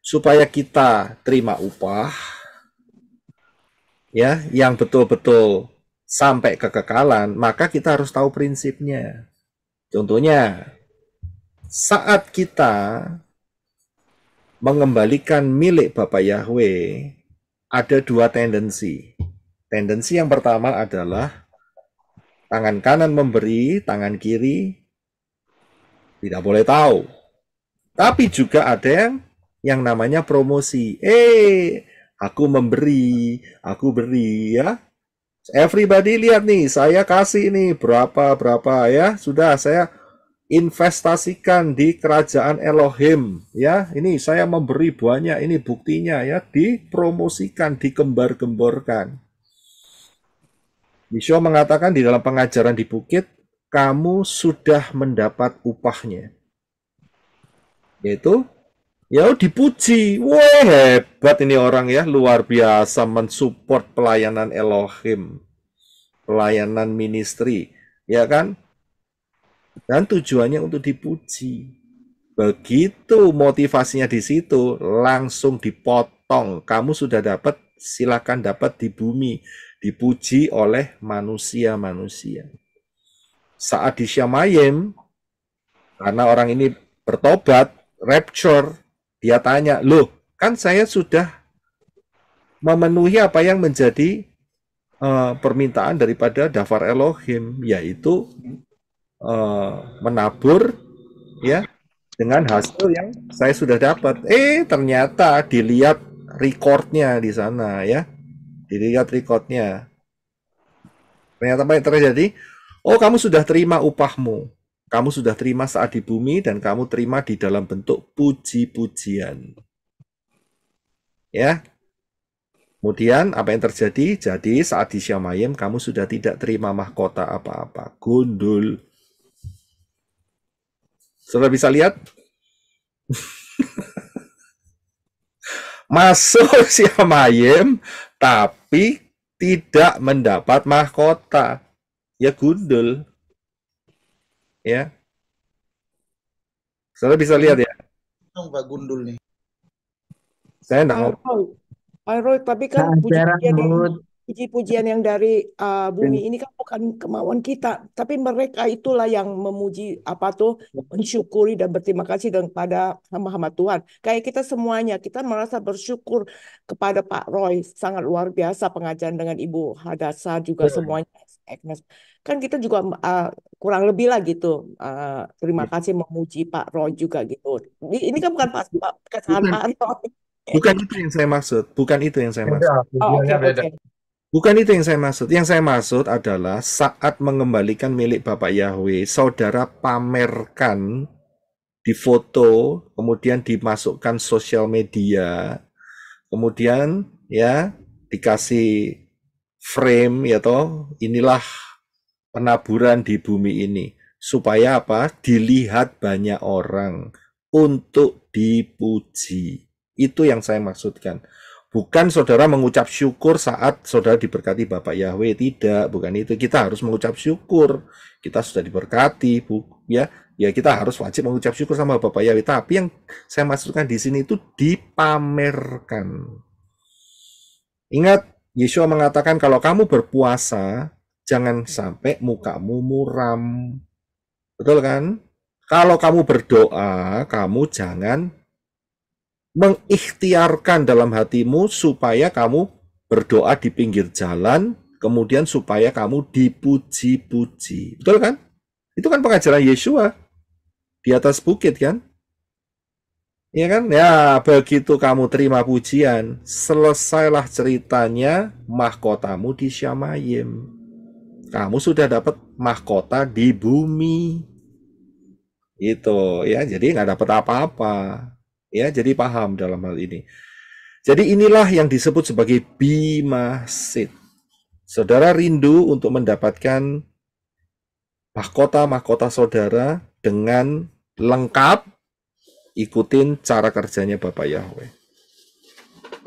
supaya kita terima upah, ya, yang betul-betul sampai kekekalan, maka kita harus tahu prinsipnya. Contohnya, saat kita mengembalikan milik Bapak Yahweh, ada dua tendensi. Tendensi yang pertama adalah tangan kanan memberi, tangan kiri tidak boleh tahu. Tapi juga ada yang namanya promosi. Aku memberi, aku beri ya. Everybody lihat nih, saya kasih nih berapa ya. Sudah saya investasikan di kerajaan Elohim ya. Ini saya memberi banyak, ini buktinya ya, dipromosikan, digembar-gemborkan. Yeshua mengatakan di dalam pengajaran di bukit, kamu sudah mendapat upahnya. Yaitu ya dipuji. Wah, hebat ini orang ya, luar biasa mensupport pelayanan Elohim, pelayanan ministry, ya kan? Dan tujuannya untuk dipuji. Begitu motivasinya di situ, langsung dipotong. Kamu sudah dapat, silakan dapat di bumi, dipuji oleh manusia-manusia. Saat di Syamayim, karena orang ini bertobat, rapture, dia tanya, loh, kan saya sudah memenuhi apa yang menjadi permintaan daripada Dafar Elohim, yaitu menabur ya dengan hasil yang saya sudah dapat. Ternyata dilihat recordnya di sana ya, dilihat recordnya. Ternyata apa yang terjadi? Oh, kamu sudah terima upahmu. Kamu sudah terima saat di bumi dan kamu terima di dalam bentuk puji-pujian. Ya. Kemudian apa yang terjadi? Jadi saat di Syamayim kamu sudah tidak terima mahkota apa-apa. Gundul. Sudah bisa lihat? Masuk Syamayim tapi tidak mendapat mahkota. Ya gundul. Ya, saudara bisa lihat ya. Pak Gundul nih. Saya enggak ngomong. Pak Roy, tapi kan puji-pujian yang dari bumi ini kan bukan kemauan kita, tapi mereka itulah yang memuji mensyukuri dan berterima kasih kepada hamba-hamba Tuhan. Kayak kita semuanya, kita merasa bersyukur kepada Pak Roy, sangat luar biasa pengajaran dengan Ibu Hadassah juga semuanya. Kan kita juga kurang lebih lah gitu. Terima kasih memuji Pak Roy juga gitu. Ini kan bukan kesalahan Pak Roy. Bukan itu yang saya maksud. Bukan itu yang saya maksud. Okay. Bukan itu yang saya maksud. Yang saya maksud adalah saat mengembalikan milik Bapak Yahweh, saudara pamerkan di foto, kemudian dimasukkan sosial media, kemudian ya dikasih frame ya toh, inilah penaburan di bumi ini. Supaya apa? Dilihat banyak orang untuk dipuji. Itu yang saya maksudkan. Bukan saudara mengucap syukur saat saudara diberkati Bapak Yahweh. Tidak, bukan itu. Kita harus mengucap syukur. Kita sudah diberkati, ya kita harus wajib mengucap syukur sama Bapak Yahweh. Tapi yang saya maksudkan di sini itu dipamerkan. Ingat, Yeshua mengatakan kalau kamu berpuasa, jangan sampai mukamu muram. Betul kan? Kalau kamu berdoa, kamu jangan mengikhtiarkan dalam hatimu supaya kamu berdoa di pinggir jalan kemudian supaya kamu dipuji-puji. Betul kan? Itu kan pengajaran Yeshua di atas bukit kan? Ya kan? Ya, begitu kamu terima pujian, selesailah ceritanya, mahkotamu di Syamayim. Kamu sudah dapat mahkota di bumi. Itu ya, jadi nggak dapat apa-apa. Ya, jadi paham dalam hal ini. Jadi inilah yang disebut sebagai Bima Sit. Saudara rindu untuk mendapatkan mahkota-mahkota saudara dengan lengkap, ikutin cara kerjanya Bapak Yahweh.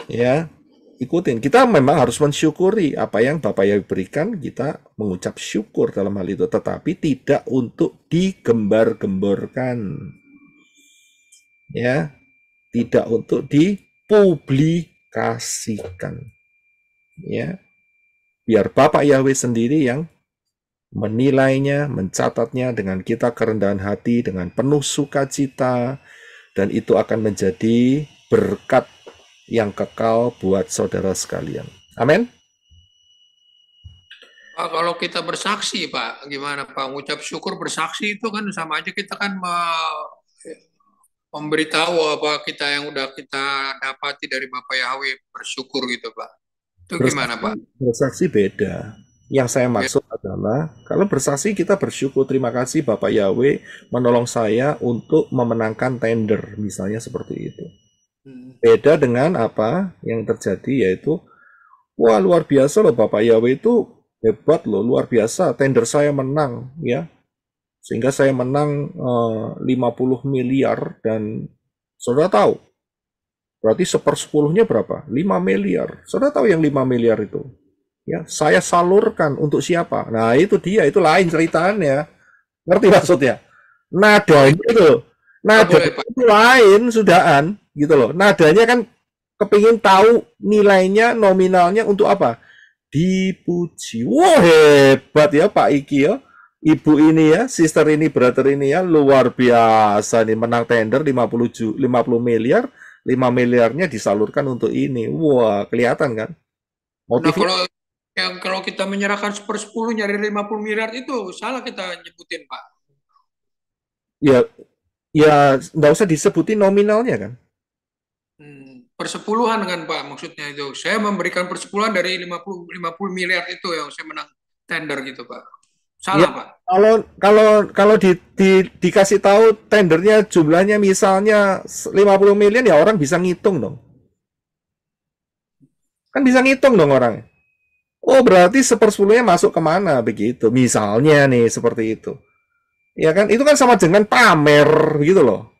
Ya, ikutin. Kita memang harus mensyukuri apa yang Bapak Yahweh berikan, kita mengucap syukur dalam hal itu, tetapi tidak untuk digembar-gemborkan. Ya, tidak untuk dipublikasikan. Ya. Biar Bapak Yahweh sendiri yang menilainya, mencatatnya dengan kita kerendahan hati, dengan penuh sukacita, dan itu akan menjadi berkat yang kekal buat saudara sekalian. Amin. Pak, kalau kita bersaksi, Pak, gimana Pak? Mengucap syukur bersaksi itu kan sama aja kita kan memberitahu apa kita yang udah kita dapati dari Bapak Yahweh, bersyukur gitu, Pak. Itu gimana, Pak? Bersaksi beda. Yang saya maksud adalah, kalau bersaksi kita bersyukur, terima kasih Bapak Yahweh menolong saya untuk memenangkan tender, misalnya seperti itu. Beda dengan apa yang terjadi, yaitu, wah luar biasa loh Bapak Yahweh itu hebat loh, luar biasa, tender saya menang, ya. Sehingga saya menang 50 miliar, dan saudara tahu, berarti 1/10-nya berapa? 5 miliar. Saudara tahu yang 5 miliar itu? Ya, saya salurkan untuk siapa? Nah, itu dia, itu lain ceritanya. Ngerti maksudnya? Nadanya itu, itu lain sudahan, gitu loh. Nadanya kan kepingin tahu nilainya, nominalnya untuk apa? Dipuji. Wah, hebat ya Pak Iki ya. Ibu ini ya, sister ini, brother ini ya, luar biasa nih, menang tender 50 miliar, 5 miliarnya disalurkan untuk ini. Wah, kelihatan kan? Motifnya. Nah, kalau kita menyerahkan 1/10 nyari 50 miliar itu salah kita nyebutin, Pak. Ya nggak usah disebutin nominalnya kan? Persepuluhan kan Pak, maksudnya itu. Saya memberikan persepuluhan dari 50 miliar itu yang saya menang tender gitu, Pak. Salah, ya, Pak. Kalau dikasih tahu tendernya jumlahnya misalnya 50 miliar, ya orang bisa ngitung dong. Kan bisa ngitung dong orang. Oh, berarti 1/10-nya masuk kemana begitu. Misalnya nih seperti itu. Ya kan, itu kan sama dengan pamer gitu loh.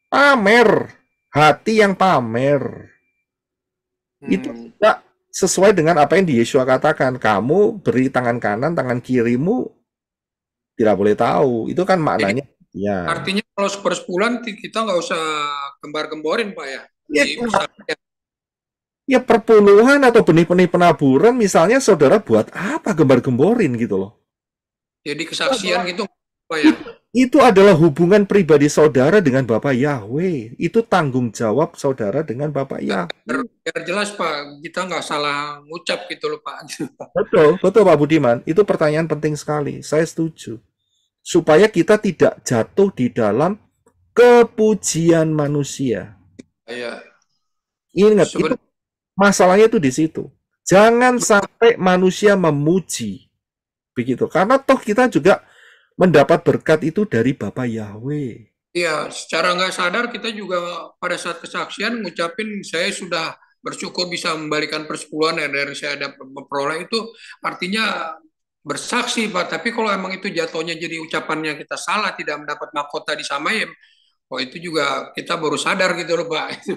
Pamer, hati yang pamer. Itu tidak sesuai dengan apa yang di Yeshua katakan. Kamu beri tangan kanan, tangan kirimu tidak boleh tahu. Itu kan maknanya. Jadi, ya. Artinya kalau 1/10 kita nggak usah gembar-gemborin, Pak ya. Ya perpuluhan atau benih-benih penaburan misalnya, saudara buat apa gembar-gemborin gitu loh. Jadi kesaksian gitu, Pak ya. Itu adalah hubungan pribadi saudara dengan Bapak Yahweh. Itu tanggung jawab saudara dengan Bapak Yahweh. Biar jelas Pak, kita nggak salah ngucap gitu loh Pak. Betul Pak Budiman. Itu pertanyaan penting sekali. Saya setuju. Supaya kita tidak jatuh di dalam kepujian manusia. Iya. Ingat, itu masalahnya itu di situ. Jangan sampai manusia memuji. Begitu. Karena toh kita juga mendapat berkat itu dari Bapak Yahweh. Iya, secara nggak sadar kita juga pada saat kesaksian ngucapin saya sudah bersyukur bisa membalikan persepuluhan dari saya dapat memperoleh, itu artinya bersaksi Pak. Tapi kalau emang itu jatuhnya jadi ucapannya kita salah, tidak mendapat mahkota di Samayim, oh itu juga kita baru sadar gitu loh Pak.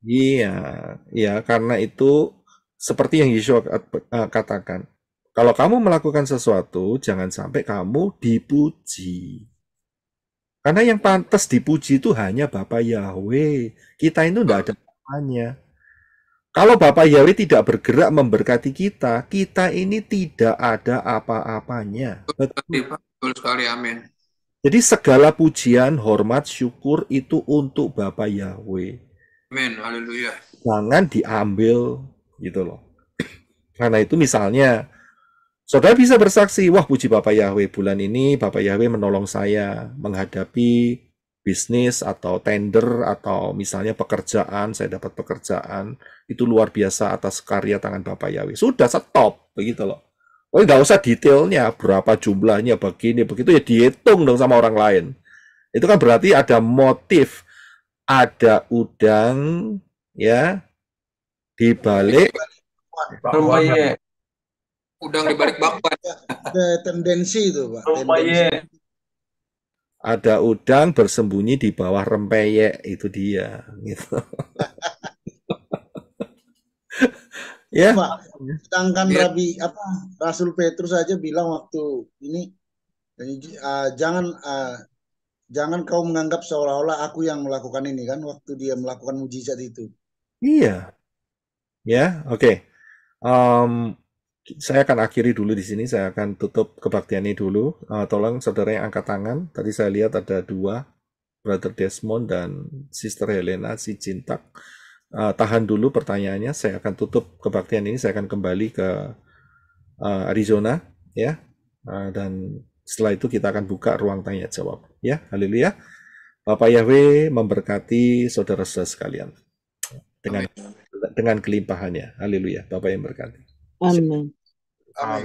Iya, karena itu seperti yang Yeshua katakan. Kalau kamu melakukan sesuatu, jangan sampai kamu dipuji. Karena yang pantas dipuji itu hanya Bapak Yahweh. Kita itu tidak ada apa-apanya. Kalau Bapak Yahweh tidak bergerak memberkati kita, kita ini tidak ada apa-apanya. Betul sekali, amin. Jadi segala pujian, hormat, syukur itu untuk Bapak Yahweh. Amin, haleluya. Jangan diambil gitu loh. Karena itu misalnya, saudara bisa bersaksi, wah puji Bapak Yahweh, bulan ini Bapak Yahweh menolong saya menghadapi bisnis atau tender atau misalnya pekerjaan, saya dapat pekerjaan, itu luar biasa atas karya tangan Bapak Yahweh. Sudah, stop, begitu loh. Oh, nggak usah detailnya, berapa jumlahnya, begini, begitu, ya dihitung dong sama orang lain. Itu kan berarti ada motif, ada udang, ya, di balik Rempeyek. Udang di balik bakwan. Ada tendensi itu, Pak. Rempeyek. ada udang bersembunyi di bawah rempeyek, itu dia gitu. Ya. Pak, sedangkan Rasul Petrus saja bilang waktu ini, jangan kau menganggap seolah-olah aku yang melakukan ini kan, waktu dia melakukan mujizat itu. Iya. Ya, oke. Saya akan akhiri dulu di sini. Saya akan tutup kebaktian ini dulu. Tolong saudara yang angkat tangan. Tadi saya lihat ada 2, Brother Desmond dan Sister Helena si Cintak. Tahan dulu pertanyaannya. Saya akan tutup kebaktian ini. Saya akan kembali ke Arizona, ya. Dan setelah itu kita akan buka ruang tanya jawab. Ya, haleluya. Bapak Yahweh memberkati saudara-saudara sekalian dengan kelimpahannya. Haleluya. Bapak yang berkati. Amin. Amin.